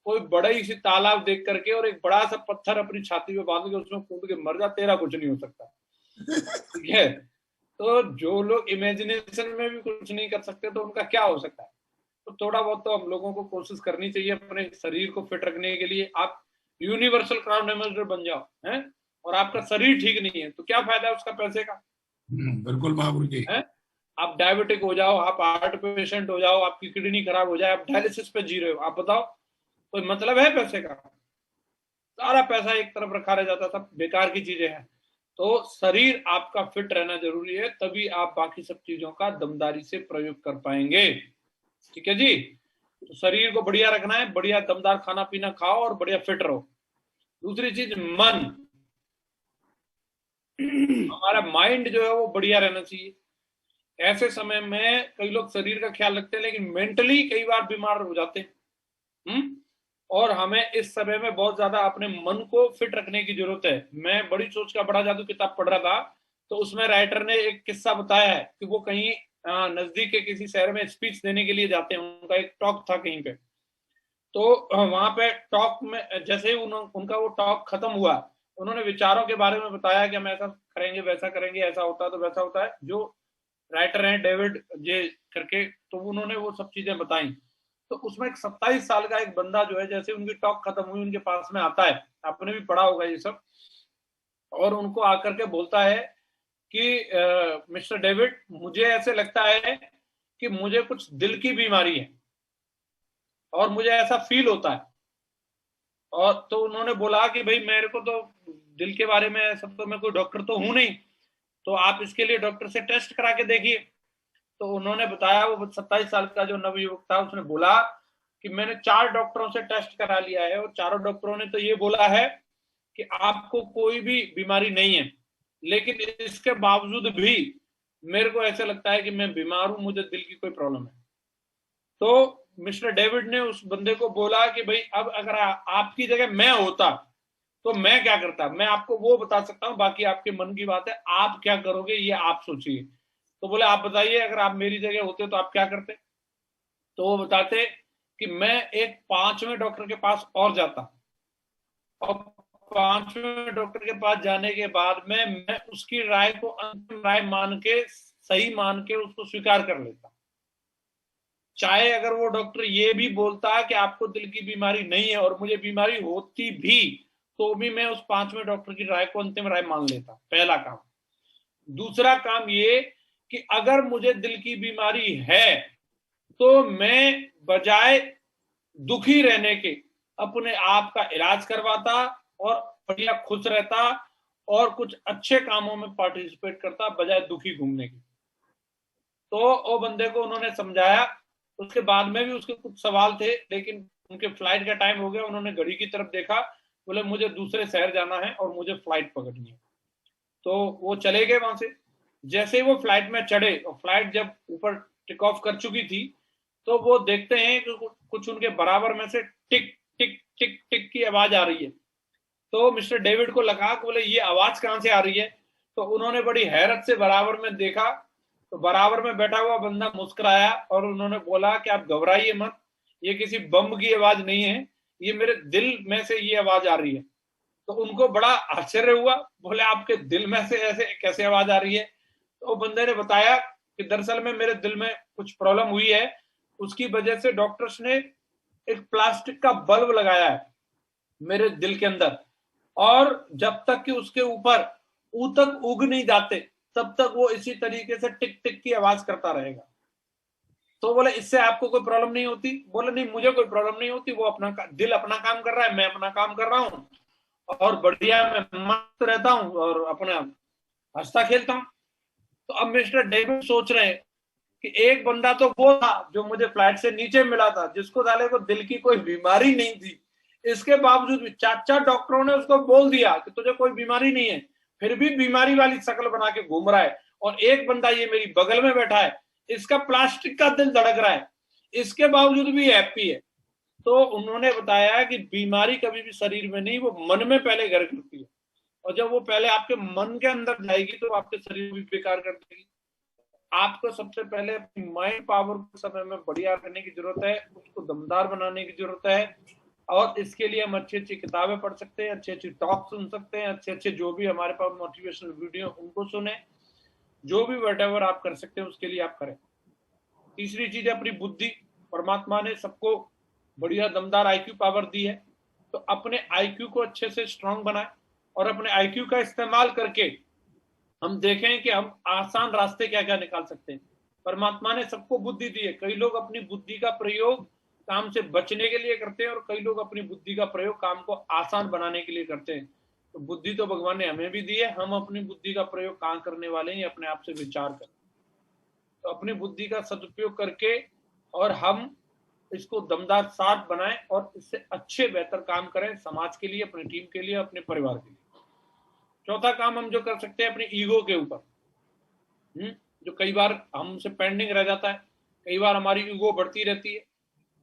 कोई बड़ी सी तालाब देख करके और एक बड़ा सा पत्थर अपनी छाती पे बांध के उसमें कूद के मर जा, तेरा कुछ नहीं हो सकता। ठीक है, तो जो लोग इमेजिनेशन में भी कुछ नहीं कर सकते तो उनका क्या हो सकता है। तो थोड़ा बहुत तो हम लोगों को कोशिश करनी चाहिए अपने शरीर को फिट रखने के लिए। आप यूनिवर्सल क्राउन एम्बेसडर बन जाओ है, और आपका शरीर ठीक नहीं है तो क्या फायदा है उसका पैसे का। बिल्कुल महावीर जी है, आप डायबिटिक हो जाओ, आप हार्ट पेशेंट हो जाओ, आपकी किडनी खराब हो जाए, आप डायलिसिस पे जी रहे हो, आप बताओ कोई मतलब है पैसे का। सारा पैसा एक तरफ रखा रह जाता, सब बेकार की चीजें हैं। तो शरीर आपका फिट रहना जरूरी है, तभी आप बाकी सब चीजों का दमदारी से प्रयोग कर पाएंगे। ठीक है जी, तो शरीर को बढ़िया रखना है, बढ़िया दमदार खाना पीना खाओ और बढ़िया फिट रहो। दूसरी चीज मन, हमारा माइंड जो है वो बढ़िया रहना चाहिए। ऐसे समय में कई लोग शरीर का ख्याल रखते हैं लेकिन मेंटली कई बार बीमार हो जाते हैं। और हमें इस समय में बहुत ज्यादा अपने मन को फिट रखने की जरूरत है। मैं बड़ी सोच का बड़ा जादू किताब पढ़ रहा था, तो उसमें राइटर ने एक किस्सा बताया है कि वो कहीं नजदीक के किसी शहर में स्पीच देने के लिए जाते हैं, उनका एक टॉक था कहीं पे। तो वहां पे टॉक में जैसे ही उनका वो टॉक खत्म हुआ, उन्होंने विचारों के बारे में बताया कि हम ऐसा करेंगे वैसा करेंगे, ऐसा होता है तो वैसा होता है। जो राइटर हैं डेविड जे करके, तो उन्होंने वो सब चीजें बताई। तो उसमें एक 27 साल का एक बंदा जो है, जैसे उनकी टॉक खत्म हुई, उनके पास में आता है, आपने भी पढ़ा होगा ये सब, और उनको आकर के बोलता है कि मिस्टर डेविड, मुझे ऐसे लगता है कि मुझे कुछ दिल की बीमारी है और मुझे ऐसा फील होता है। और तो उन्होंने बोला कि भाई मेरे को तो दिल के बारे में सब, तो मैं कोई डॉक्टर तो हूं नहीं, तो आप इसके लिए डॉक्टर से टेस्ट करा के देखिए। तो उन्होंने बताया, वो 27 साल का जो नवयुवक था, उसने बोला कि मैंने 4 डॉक्टरों से टेस्ट करा लिया है और चारों डॉक्टरों ने तो ये बोला है कि आपको कोई भी बीमारी नहीं है, लेकिन इसके बावजूद भी मेरे को ऐसे लगता है कि मैं बीमार हूं, मुझे दिल की कोई प्रॉब्लम है। तो मिस्टर डेविड ने उस बंदे को बोला कि भाई अब अगर आपकी जगह मैं होता तो मैं क्या करता, मैं आपको वो बता सकता हूं, बाकी आपके मन की बात है, आप क्या करोगे ये आप सोचिए। तो बोले आप बताइए, अगर आप मेरी जगह होते तो आप क्या करते। तो वो बताते कि मैं एक 5वें डॉक्टर के पास और जाता, और 5वें डॉक्टर के पास जाने के बाद में मैं उसकी राय को अंतिम राय मान के, सही मान के उसको स्वीकार कर लेता। चाहे अगर वो डॉक्टर ये भी बोलता कि आपको दिल की बीमारी नहीं है और मुझे बीमारी होती भी, तो भी मैं उस 5वें डॉक्टर की राय को अंतिम राय मान लेता। पहला काम। दूसरा काम ये कि अगर मुझे दिल की बीमारी है तो मैं बजाय दुखी रहने के अपने आप का इलाज करवाता और बढ़िया खुश रहता और कुछ अच्छे कामों में पार्टिसिपेट करता बजाय दुखी घूमने की। तो वो बंदे को उन्होंने समझाया। उसके बाद में भी उसके कुछ सवाल थे, लेकिन उनके फ्लाइट का टाइम हो गया, उन्होंने घड़ी की तरफ देखा, बोले मुझे दूसरे शहर जाना है और मुझे फ्लाइट पकड़नी है। तो वो चले गए वहां से। जैसे ही वो फ्लाइट में चढ़े और फ्लाइट जब ऊपर टेक ऑफ कर चुकी थी, तो वो देखते हैं कि कुछ उनके बराबर में से टिक टिक टिक टिक की आवाज आ रही है। तो मिस्टर डेविड को लगा कि बोले ये आवाज कहां से आ रही है। तो उन्होंने बड़ी हैरत से बराबर में देखा, तो बराबर में बैठा हुआ बंदा मुस्कुराया और उन्होंने बोला कि आप घबराइए मत, ये किसी बम की आवाज नहीं है, ये मेरे दिल में से ये आवाज आ रही है। तो उनको बड़ा आश्चर्य हुआ, बोले आपके दिल में से ऐसे कैसे आवाज आ रही है। तो बंदे ने बताया कि दरअसल में मेरे दिल में कुछ प्रॉब्लम हुई है, उसकी वजह से डॉक्टर्स ने एक प्लास्टिक का बल्ब लगाया है मेरे दिल के अंदर, और जब तक कि उसके ऊपर ऊतक उग नहीं जाते तब तक वो इसी तरीके से टिक टिक की आवाज करता रहेगा। तो बोले इससे आपको कोई प्रॉब्लम नहीं होती। बोले नहीं, मुझे कोई प्रॉब्लम नहीं होती, वो अपना दिल अपना काम कर रहा है, मैं अपना काम कर रहा हूँ और बढ़िया मैं मस्त रहता हूँ और अपना हंसता खेलता हूँ। तो अब मिस्टर डेविड सोच रहे हैं कि एक बंदा तो वो था जो मुझे फ्लाइट से नीचे मिला था, जिसको साले को दिल की कोई बीमारी नहीं थी, इसके बावजूद भी 4 डॉक्टरों ने उसको बोल दिया कि तुझे कोई बीमारी नहीं है, फिर भी बीमारी वाली शक्ल बना के घूम रहा है। और एक बंदा ये मेरी बगल में बैठा है, इसका प्लास्टिक का दिल धड़क रहा है, इसके बावजूद भी हैप्पी है। तो उन्होंने बताया कि बीमारी कभी भी शरीर में नहीं, वो मन में पहले घर करती है, और जब वो पहले आपके मन के अंदर जाएगी तो आपके शरीर भी बेकार कर देगी। आपको सबसे पहले अपनी माइंड पावर को समय में बढ़िया करने की जरूरत है, उसको दमदार बनाने की जरूरत है। और इसके लिए हम अच्छी अच्छी किताबें पढ़ सकते हैं, अच्छी अच्छी टॉक सुन सकते हैं, अच्छे अच्छे जो भी हमारे पास मोटिवेशनल वीडियो उनको सुने, जो भी व्हाटएवर आप कर सकते हैं उसके लिए आप करें। तीसरी चीज है अपनी बुद्धि। परमात्मा ने सबको बढ़िया दमदार आईक्यू पावर दी है, तो अपने आईक्यू को अच्छे से स्ट्रांग बनाए और अपने आईक्यू का इस्तेमाल करके हम देखें कि हम आसान रास्ते क्या क्या निकाल सकते हैं। परमात्मा ने सबको बुद्धि दी है। कई लोग अपनी बुद्धि का प्रयोग काम से बचने के लिए करते हैं और कई लोग अपनी बुद्धि का प्रयोग काम को आसान बनाने के लिए करते हैं। तो बुद्धि तो भगवान ने हमें भी दी है, हम अपनी बुद्धि का प्रयोग कहाँ करने वाले हैं, अपने आप से विचार करें। तो अपनी बुद्धि का सदुपयोग करके और हम इसको दमदार साथ बनाएं और इससे अच्छे बेहतर काम करें, समाज के लिए, अपनी टीम के लिए, अपने परिवार के लिए। चौथा काम हम जो कर सकते हैं अपनी ईगो के ऊपर, जो कई बार हमसे पेंडिंग रह जाता है, कई बार हमारी ईगो बढ़ती रहती है।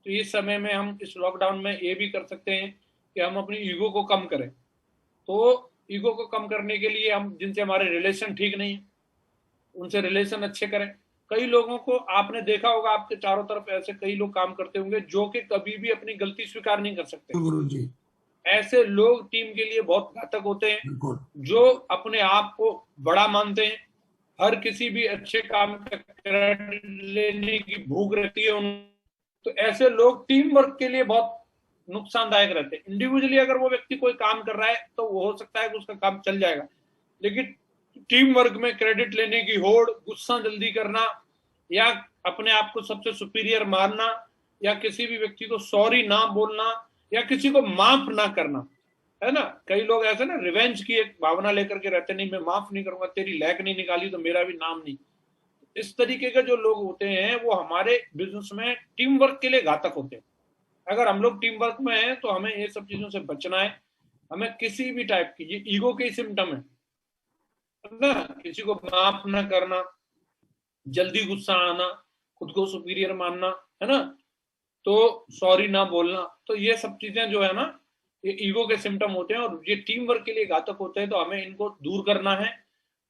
तो इस समय में हम इस लॉकडाउन में ये भी कर सकते हैं कि हम अपनी ईगो को कम करें। तो ईगो को कम करने के लिए हम जिनसे हमारे रिलेशन ठीक नहीं है उनसे रिलेशन अच्छे करें। कई लोगों को आपने देखा होगा, आपके चारों तरफ ऐसे कई लोग काम करते होंगे जो कि कभी भी अपनी गलती स्वीकार नहीं कर सकते। गुरु जी, ऐसे लोग टीम के लिए बहुत घातक होते हैं, बिल्कुल। जो अपने आप को बड़ा मानते हैं, हर किसी भी अच्छे काम का क्रेडिट लेने की भूख रहती है उन। तो ऐसे लोग टीम वर्क के लिए बहुत नुकसानदायक रहते हैं। इंडिविजुअली अगर वो व्यक्ति कोई काम कर रहा है तो वो हो सकता है कि उसका काम चल जाएगा, लेकिन टीम वर्क में क्रेडिट लेने की होड़, गुस्सा जल्दी करना, या अपने आप को सबसे सुपीरियर मानना, या किसी भी व्यक्ति को सॉरी ना बोलना, या किसी को माफ ना करना, है ना। कई लोग ऐसे ना रिवेंज की एक भावना लेकर के रहते, नहीं मैं माफ नहीं करूंगा, तेरी लैग नहीं निकाली तो मेरा भी नाम नहीं। इस तरीके के जो लोग होते हैं वो हमारे बिजनेस में टीम वर्क के लिए घातक होते हैं। अगर हम लोग टीम वर्क में हैं तो हमें ये सब चीजों से बचना है। हमें किसी भी टाइप की, ये ईगो के सिम्टम है ना, किसी को माफ ना करना, जल्दी गुस्सा आना, खुद को सुपीरियर मानना, है ना, तो सॉरी ना बोलना, तो ये सब चीजें जो है ना ये ईगो के सिम्टम होते हैं और ये टीम वर्क के लिए घातक होते हैं। तो हमें इनको दूर करना है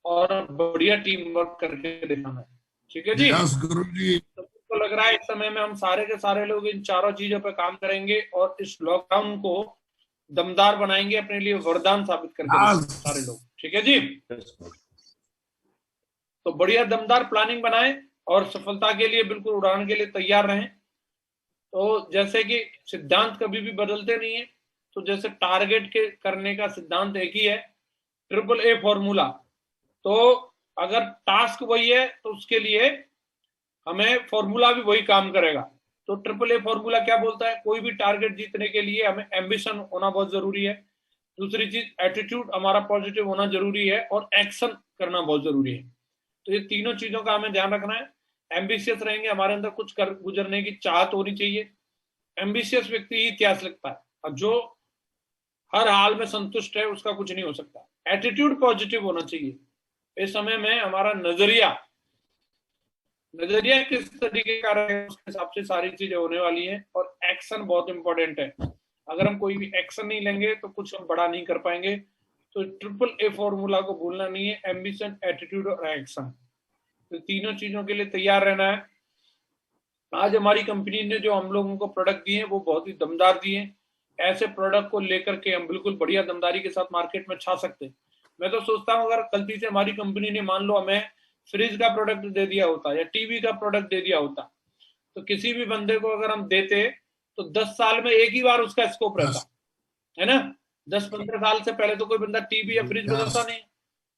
और बढ़िया टीम वर्क करके दिखाना है। ठीक है जी। गुरुजी। तो मुझको लग रहा है इस समय में हम सारे के सारे लोग इन चारों चीजों पर काम करेंगे और इस लॉकडाउन को दमदार बनाएंगे, अपने लिए वरदान साबित करके सारे लोग। ठीक है जी। तो बढ़िया दमदार प्लानिंग बनाएं और सफलता के लिए बिल्कुल उड़ान के लिए तैयार रहें। तो जैसे कि सिद्धांत कभी भी बदलते नहीं है, तो जैसे टारगेट के करने का सिद्धांत एक ही है, AAA फॉर्मूला। तो अगर टास्क वही है तो उसके लिए हमें फॉर्मूला भी वही काम करेगा। तो AAA फॉर्मूला क्या बोलता है, कोई भी टारगेट जीतने के लिए हमें एम्बिशन होना बहुत जरूरी है, दूसरी चीज एटीट्यूड हमारा पॉजिटिव होना जरूरी है, और एक्शन करना बहुत जरूरी है। तो ये तीनों चीजों का हमें ध्यान रखना है। एम्बिशियस रहेंगे, हमारे अंदर कुछ कर गुजरने की चाहत होनी चाहिए। एम्बिशियस व्यक्ति ही इतिहास लिखता है, और जो हर हाल में संतुष्ट है उसका कुछ नहीं हो सकता। एटीट्यूड पॉजिटिव होना चाहिए। इस समय में हमारा नजरिया किस तरीके का रहे उसके हिसाब से सारी चीजें होने वाली है। और एक्शन बहुत इंपॉर्टेंट है, अगर हम कोई भी एक्शन नहीं लेंगे तो कुछ हम बड़ा नहीं कर पाएंगे। तो AAA फॉर्मूला को भूलना नहीं है, एम्बिशन, एटीट्यूड और एक्शन। तो तीनों चीजों के लिए तैयार रहना है। आज हमारी कंपनी ने जो हम लोगों को प्रोडक्ट दिए वो बहुत ही दमदार दिए। ऐसे प्रोडक्ट को लेकर के हम बिल्कुल बढ़िया दमदारी के साथ मार्केट में छा सकते हैं। मैं तो सोचता हूँ अगर गलती से हमारी कंपनी ने मान लो हमें फ्रिज का प्रोडक्ट दे दिया होता या टीवी का प्रोडक्ट दे दिया होता, तो किसी भी बंदे को अगर हम देते तो 10 साल में एक ही बार उसका स्कोप रहता, है ना। 10-15 साल से पहले तो कोई बंदा टीवी या फ्रिज बदलता नहीं।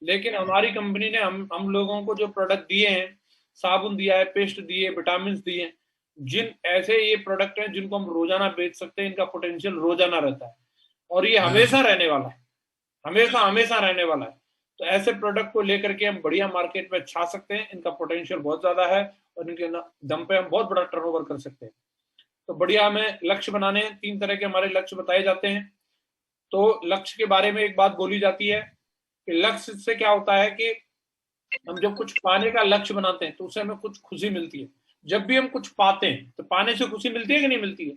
लेकिन हमारी कंपनी ने हम लोगों को जो प्रोडक्ट दिए हैं, साबुन दिया है, पेस्ट दिए, विटामिन दिए, जिन ऐसे ये प्रोडक्ट हैं जिनको हम रोजाना बेच सकते हैं, इनका पोटेंशियल रोजाना रहता है और ये हमेशा रहने वाला है, हमेशा रहने वाला है। तो ऐसे प्रोडक्ट को लेकर के हम बढ़िया मार्केट में छा सकते हैं। इनका पोटेंशियल बहुत ज्यादा है और इनके दम पे हम बहुत बड़ा टर्नओवर कर सकते हैं। तो बढ़िया हमें लक्ष्य बनाने हैं। 3 तरह के हमारे लक्ष्य बताए जाते हैं। तो लक्ष्य के बारे में एक बात बोली जाती है कि लक्ष्य से क्या होता है कि हम जब कुछ पाने का लक्ष्य बनाते हैं तो उससे हमें कुछ खुशी मिलती है। जब भी हम कुछ पाते हैं तो पाने से खुशी मिलती है कि नहीं मिलती है?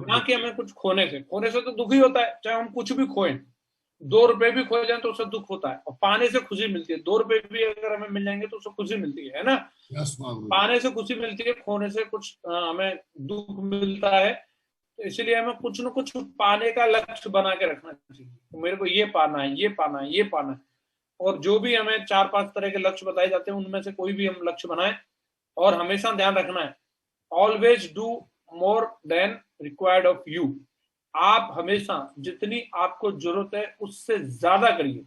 ना कि हमें कुछ खोने से तो दुखी होता है। चाहे हम कुछ भी खोएं, 2 रुपए भी खो जाए तो उससे दुख होता है, और पाने से खुशी मिलती है। 2 रुपए भी अगर हमें मिल जाएंगे तो उससे खुशी मिलती है ना। पाने से खुशी मिलती है, खोने से कुछ हमें दुख मिलता है। तो इसलिए हमें कुछ न कुछ पाने का लक्ष्य बना के रखना चाहिए। तो मेरे को ये पाना है, ये पाना है, ये पाना है। और जो भी हमें 4-5 तरह के लक्ष्य बताए जाते हैं उनमें से कोई भी हम लक्ष्य बनाएं। और हमेशा ध्यान रखना है, always do more than required of you. आप हमेशा जितनी आपको जरूरत है उससे ज्यादा करिए।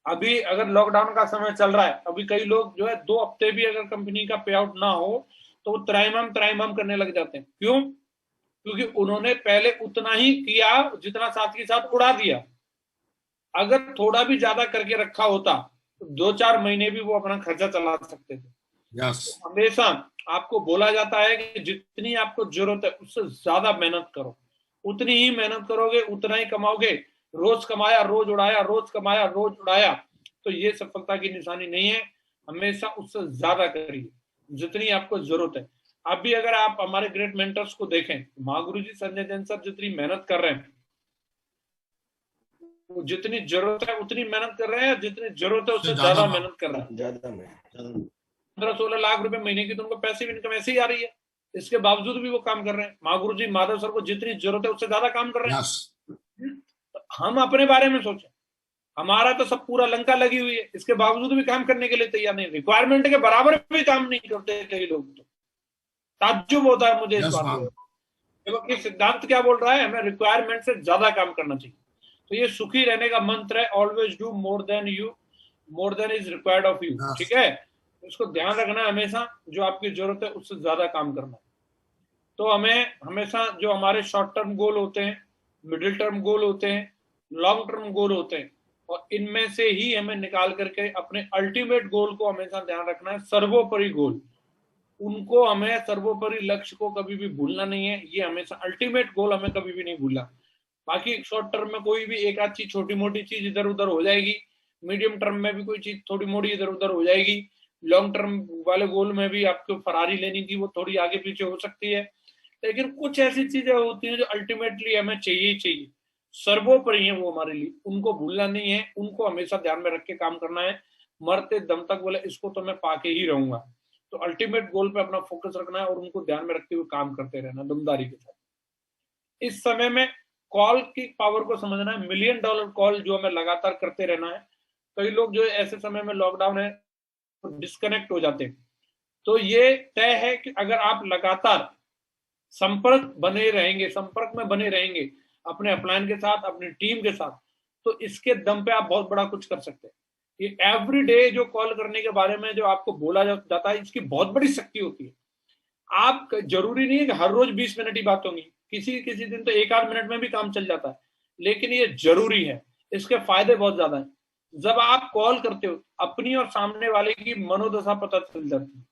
अभी अगर लॉकडाउन का समय चल रहा है, अभी कई लोग जो है 2 हफ्ते भी अगर कंपनी का पे आउट ना हो तो वो त्राइमाम करने लग जाते हैं। क्यों? क्योंकि उन्होंने पहले उतना ही किया जितना साथ के साथ उड़ा दिया। अगर थोड़ा भी ज्यादा करके रखा होता तो 2-4 महीने भी वो अपना खर्चा चला सकते थे। तो हमेशा आपको बोला जाता है कि जितनी आपको जरूरत है उससे ज्यादा मेहनत करो। उतनी ही मेहनत करोगे उतना ही कमाओगे। रोज कमाया रोज उड़ाया, रोज कमाया रोज उड़ाया, तो ये सफलता की निशानी नहीं है। हमेशा उससे ज्यादा करिए जितनी आपको जरूरत है। अभी अगर आप हमारे ग्रेट मेंटर्स को देखें, महागुरु जी, संजय जैन सर जितनी मेहनत कर रहे हैं, वो जितनी जरूरत है उतनी मेहनत कर रहे हैं, जितनी जरूरत है उससे ज्यादा मेहनत कर रहे हैं। 15-16 लाख रुपए महीने की तो उनको पैसिव इनकम ऐसे ही आ रही है, इसके बावजूद भी वो काम कर रहे हैं। महागुरु जी, माधव सर को जितनी जरूरत है उससे ज्यादा काम कर रहे हैं। तो हम अपने बारे में सोचें, हमारा तो सब पूरा लंका लगी हुई है, इसके बावजूद भी काम करने के लिए तैयार नहीं। रिक्वायरमेंट के बराबर भी काम नहीं करते कई लोग। ताज्जुब होता है मुझे इस यस बात मैम। पे। देखो कि सिद्धांत क्या बोल रहा है, हमें रिक्वायरमेंट से ज्यादा काम करना चाहिए। तो ये सुखी रहने का मंत्र है, always do more than you, more than is required of you. Yes. ठीक है, इसको ध्यान रखना है, हमेशा जो आपकी जरूरत है उससे ज्यादा काम करना है। तो हमें हमेशा जो हमारे शॉर्ट टर्म गोल होते हैं, मिडिल टर्म गोल होते हैं, लॉन्ग टर्म गोल होते हैं, और इनमें से ही हमें निकाल करके अपने अल्टीमेट गोल को हमेशा ध्यान रखना है, सर्वोपरि गोल। उनको हमें सर्वोपरि लक्ष्य को कभी भी भूलना नहीं है, ये हमेशा अल्टीमेट गोल हमें कभी भी नहीं भूलना। बाकी शॉर्ट टर्म में कोई भी एक आध चीज, छोटी मोटी चीज इधर उधर हो जाएगी, मीडियम टर्म में भी कोई चीज थोड़ी मोटी इधर उधर हो जाएगी, लॉन्ग टर्म वाले गोल में भी आपको फरारी लेनी थी, वो थोड़ी आगे पीछे हो सकती है, लेकिन कुछ ऐसी चीजें होती हैं जो अल्टीमेटली हमें चाहिए ही चाहिए, सर्वोपरि है वो हमारे लिए, उनको भूलना नहीं है, उनको हमेशा ध्यान में रख के काम करना है, मरते दम तक बोले इसको तो मैं पाके ही रहूंगा। तो अल्टीमेट गोल पे अपना फोकस रखना है और उनको ध्यान में रखते हुए काम करते रहना दमदारी के साथ। इस समय में कॉल की पावर को समझना है, $1 मिलियन कॉल जो हमें लगातार करते रहना है। कई लोग जो ऐसे समय में लॉकडाउन है डिस्कनेक्ट हो जाते हैं, तो ये तय है कि अगर आप लगातार संपर्क बने रहेंगे, संपर्क में बने रहेंगे अपने अपलाइन के साथ, अपनी टीम के साथ, तो इसके दम पे आप बहुत बड़ा कुछ कर सकते हैं। ये एवरी डे जो कॉल करने के बारे में जो आपको बोला जाता है, इसकी बहुत बड़ी शक्ति होती है। आप जरूरी नहीं है कि हर रोज 20 मिनट ही बात होंगी, किसी किसी दिन तो एक आध मिनट में भी काम चल जाता है, लेकिन ये जरूरी है, इसके फायदे बहुत ज्यादा है। जब आप कॉल करते हो अपनी और सामने वाले की मनोदशा पता चल जाती है।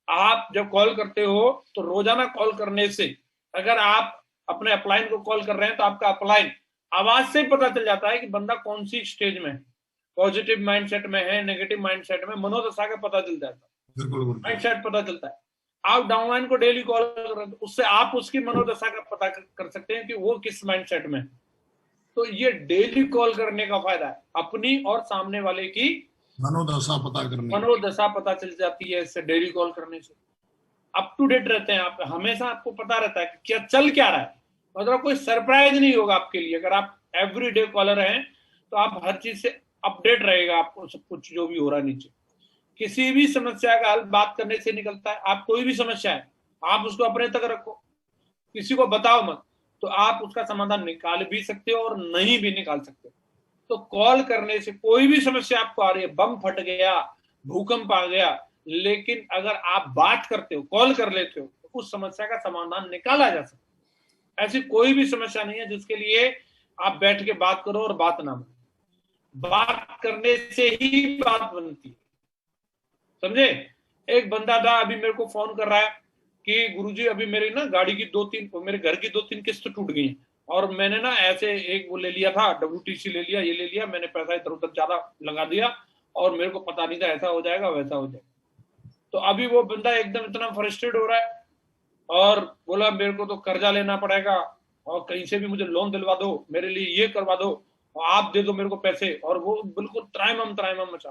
आप जब कॉल करते हो तो रोजाना कॉल करने से, अगर आप अपने अपलाइन को कॉल कर रहे हैं तो आपका अपलाइन आवाज से पता चल जाता है कि बंदा कौन सी स्टेज में है, पॉजिटिव माइंडसेट में है, नेगेटिव माइंडसेट में, मनोदशा का पता चल जाता है, बिल्कुल माइंडसेट पता चलता है। आप डाउनलाइन को डेली कॉल कर रहे हैं तो उससे आप उसकी मनोदशा का पता कर सकते हैं कि वो किस माइंडसेट में है। तो ये डेली कॉल करने का फायदा है, अपनी और सामने वाले की मनोदशा पता करने। मनोदशा पता चल जाती है इससे, डेली कॉल करने से अप टू डेट रहते हैं आप, हमेशा आपको पता रहता है कि क्या चल क्या रहा है, मतलब कोई सरप्राइज नहीं होगा आपके लिए। अगर आप एवरी डे कॉलर हैं तो आप हर चीज से अपडेट रहेगा, आपको सब कुछ जो भी हो रहा है नीचे। किसी भी समस्या का हल बात करने से निकलता है। आप कोई भी समस्या है आप उसको अपने तक रखो, किसी को बताओ मत, तो आप उसका समाधान निकाल भी सकते हो और नहीं भी निकाल सकते। तो कॉल करने से कोई भी समस्या आपको आ रही है, बम फट गया, भूकंप आ गया, लेकिन अगर आप बात करते हो, कॉल कर लेते हो, तो उस समस्या का समाधान निकाला जा सकता है। ऐसी कोई भी समस्या नहीं है जिसके लिए आप बैठ के बात करो और बात ना बने। बात करने से ही बात बनती है, समझे। एक बंदा था अभी मेरे को फोन कर रहा है कि गुरुजी अभी मेरी ना गाड़ी की मेरे घर की 2-3 किस्त टूट गई और मैंने ना ऐसे एक वो ले लिया था, WTC ले लिया, ये ले लिया, मैंने पैसा इधर उधर ज्यादा लगा दिया और मेरे को पता नहीं था ऐसा हो जाएगा वैसा हो जाएगा। तो अभी वो बंदा एकदम इतना फ्रस्ट्रेट हो रहा है और बोला मेरे को तो कर्जा लेना पड़ेगा और कहीं से भी मुझे लोन दिलवा दो, मेरे लिए ये करवा दो और आप दे दो मेरे को पैसे, और वो बिल्कुल त्राइमम मचा।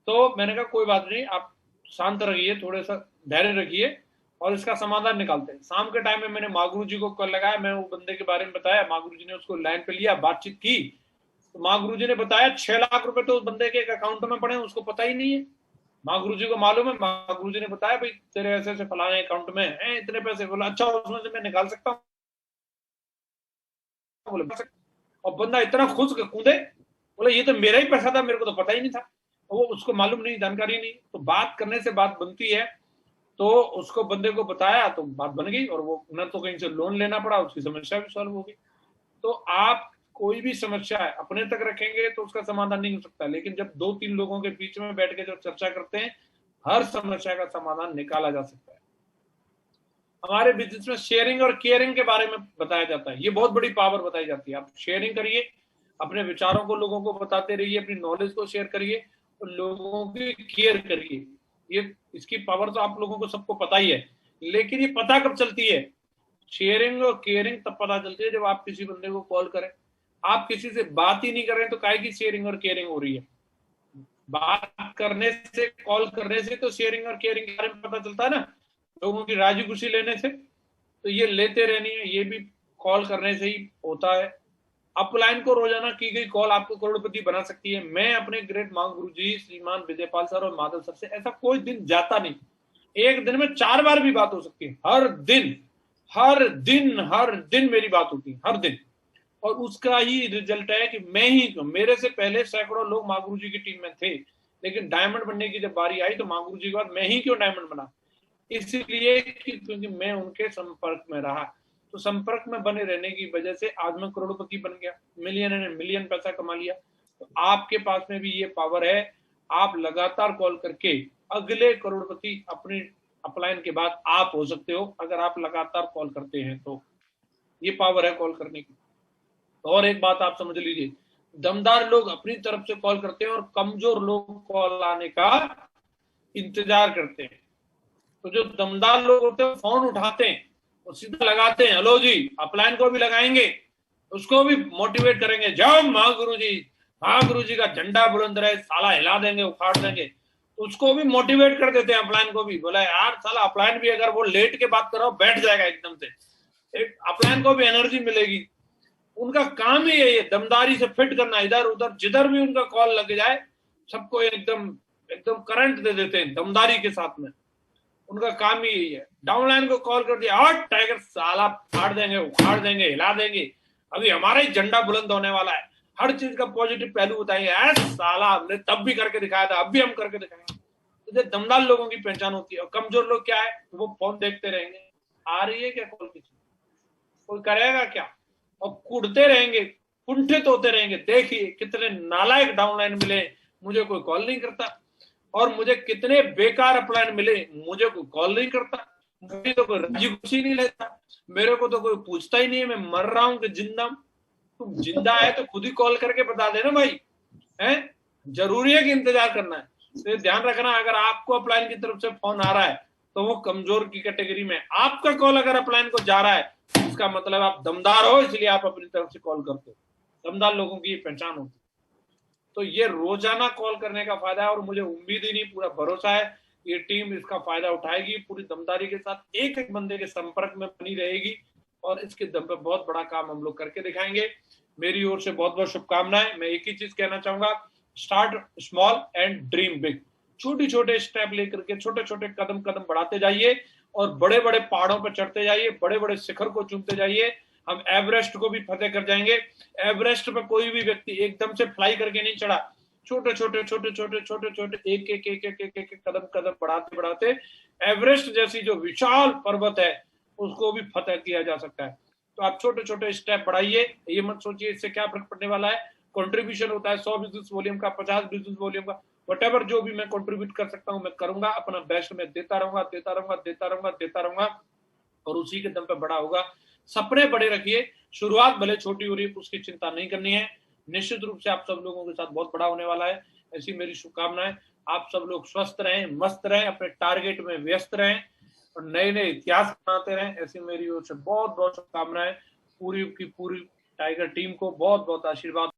तो मैंने कहा कोई बात नहीं, आप शांत रहिए, थोड़ा सा धैर्य रखिए और इसका समाधान निकालते हैं। शाम के टाइम में मैंने माँ गुरु जी को कॉल लगाया, मैं वो बंदे के बारे में बताया, माँ गुरु जी ने उसको लाइन पे लिया, बातचीत की, तो माँ गुरु जी ने बताया 6 लाख रुपए तो उस बंदे के एक अकाउंट में पड़े, उसको पता ही नहीं है। माँ गुरु जी को मालूम है, माँ गुरु जी ने बताया भाई तेरे ऐसे ऐसे फलाने अकाउंट में है इतने पैसे। बोला अच्छा उसमें से मैं निकाल सकता हूँ? बोले, और बंदा इतना खुश कूदे, बोले ये तो मेरा ही पैसा था, मेरे को तो पता ही नहीं था। वो उसको मालूम नहीं, जानकारी नहीं। तो बात करने से बात बनती है। तो उसको बंदे को बताया तो बात बन गई और वो न तो कहीं से लोन लेना पड़ा, उसकी समस्या भी सॉल्व हो गई। तो आप कोई भी समस्या है अपने तक रखेंगे तो उसका समाधान नहीं हो सकता, लेकिन जब 2-3 लोगों के बीच में बैठ के जब चर्चा करते हैं हर समस्या का समाधान निकाला जा सकता है। हमारे बिजनेस में शेयरिंग और केयरिंग के बारे में बताया जाता है, ये बहुत बड़ी पावर बताई जाती है। आप शेयरिंग करिए, अपने विचारों को लोगों को बताते रहिए, अपनी नॉलेज को शेयर करिए और लोगों की केयर करिए। ये इसकी पावर तो आप लोगों को सबको पता ही है, लेकिन ये पता कब चलती है? शेयरिंग और केयरिंग तब पता चलती है जब आप किसी बंदे को कॉल करें। आप किसी से बात ही नहीं कर रहे तो काहे की शेयरिंग और केयरिंग हो रही है? बात करने से, कॉल करने से तो शेयरिंग और केयरिंग के बारे में पता चलता है ना, लोगों की राजी खुशी लेने से। तो ये लेते रहनी है, ये भी कॉल करने से ही होता है। अपलाइन को रोजाना की गई कॉल आपको करोड़पति बना सकती है। मैं अपने ग्रेट मां गुरु जी श्रीमान विजयपाल सर और माधव सर से ऐसा कोई दिन जाता नहीं एक दिन में 4 बार भी बात हो सकती है, हर दिन हर दिन हर दिन मेरी बात होती है, हर दिन। और उसका ही रिजल्ट है कि मैं ही, मेरे से पहले सैकड़ों लोग मागुरु जी की टीम में थे, लेकिन डायमंड बनने की जब बारी आई तो मागुरु जी के बाद मैं ही क्यों डायमंड बना? इसलिए क्योंकि मैं उनके संपर्क में रहा। तो संपर्क में बने रहने की वजह से आज मैं करोड़पति बन गया, मिलियन एंड मिलियन पैसा कमा लिया। तो आपके पास में भी ये पावर है, आप लगातार कॉल करके अगले करोड़पति अपनी अपलाइन के बाद आप हो सकते हो, अगर आप लगातार कॉल करते हैं तो। ये पावर है कॉल करने की। और एक बात आप समझ लीजिए, दमदार लोग अपनी तरफ से कॉल करते हैं और कमजोर लोग कॉल आने का इंतजार करते हैं। तो जो दमदार लोग होते हैं फोन उठाते हैं और सीधा लगाते हैं, हेलो जी, अपलाइन को भी लगाएंगे, उसको भी मोटिवेट करेंगे, जय मां गुरु जी, हाँ गुरु जी का झंडा बुलंद रहे, साला हिला देंगे, उखाड़ देंगे। उसको भी मोटिवेट कर देते हैं, अपलाइन को भी। बोला यार साला अपलाइन भी अगर वो लेट के बात करो बैठ जाएगा एकदम से, एक अपलाइन को भी एनर्जी मिलेगी। उनका काम ही है ये, दमदारी से फिट करना, इधर उधर जिधर भी उनका कॉल लग जाए सबको एकदम एकदम करंट दे देते हैं दमदारी के साथ में। उनका काम ही यही है। डाउनलाइन को कॉल कर दिया, और टाइगर साला फाड़ देंगे, उखाड़ देंगे, हिला देंगे, अभी हमारा ही झंडा बुलंद होने वाला है, हर चीज का पॉजिटिव पहलू बताएंगे, साला हमने तब भी करके दिखाया था, अब भी हम करके दिखाएंगे। तो दमदार लोगों की पहचान होती है। और कमजोर लोग क्या है, वो फोन देखते रहेंगे, आ रही है क्या कॉल किसी, कोई करेगा क्या, और कूदते रहेंगे, कुंठित होते रहेंगे। देखिए कितने नालायक डाउनलाइन मिले, मुझे कोई कॉल नहीं करता, और मुझे कितने बेकार अपलाइन मिले, मुझे कोई कॉल नहीं करता, मुझे तो कोई राजी खुशी नहीं लेता, मेरे को तो कोई पूछता ही नहीं है मैं मर रहा हूं कि जिंदा हूं। तुम जिंदा है तो खुद ही कॉल करके बता देना भाई, है जरूरी है कि इंतजार करना है? तो ध्यान रखना, अगर आपको अपलाइन की तरफ से फोन आ रहा है तो वो कमजोर की कैटेगरी में। आपका कॉल अगर अपलाइन को जा रहा है इसका मतलब आप दमदार हो, इसलिए आप अपनी तरफ से कॉल करते हो। दमदार लोगों की पहचान होती है। तो ये रोजाना कॉल करने का फायदा है, और मुझे उम्मीद ही नहीं, पूरा भरोसा है ये टीम इसका फायदा उठाएगी, पूरी दमदारी के साथ एक एक बंदे के संपर्क में बनी रहेगी, और इसके दम पे बहुत बड़ा काम हम लोग करके दिखाएंगे। मेरी ओर से बहुत बहुत शुभकामनाएं। मैं एक ही चीज कहना चाहूंगा, start small and dream big. छोटे छोटे स्टेप लेकर के छोटे छोटे कदम कदम बढ़ाते जाइए, और बड़े बड़े पहाड़ों पर चढ़ते जाइए, बड़े बड़े शिखर को चूमते जाइए। हम एवरेस्ट को भी फतेह कर जाएंगे। एवरेस्ट पर कोई भी व्यक्ति एकदम से फ्लाई करके नहीं चढ़ा, छोटे छोटे छोटे छोटे छोटे छोटे एक एक एक एक एक एक कदम कदम बढ़ाते बढ़ाते एवरेस्ट जैसी जो विशाल पर्वत है उसको भी फतेह किया जा सकता है। तो आप छोटे छोटे स्टेप बढ़ाइए, ये मत सोचिए इससे क्या फर्क पड़ने वाला है। कंट्रीब्यूशन होता है 100 बिजनेस वॉल्यूम का, 50 बिजनेस वॉल्यूम का, वटेवर जो भी मैं कंट्रीब्यूट कर सकता हूं मैं करूंगा, अपना बेस्ट मैं देता रहूंगा देता रहूंगा देता रहूंगा देता रहूंगा, और उसी के दम पे बड़ा होगा। सपने बड़े रखिए, शुरुआत भले छोटी हो रही है उसकी चिंता नहीं करनी है, निश्चित रूप से आप सब लोगों के साथ बहुत बड़ा होने वाला है, ऐसी मेरी शुभकामनाएं। आप सब लोग स्वस्थ रहें, मस्त रहें, अपने टारगेट में व्यस्त रहें, और नए नए इतिहास बनाते रहें, ऐसी मेरी ओर से बहुत बहुत शुभकामनाएं। पूरी की पूरी टाइगर टीम को बहुत बहुत आशीर्वाद।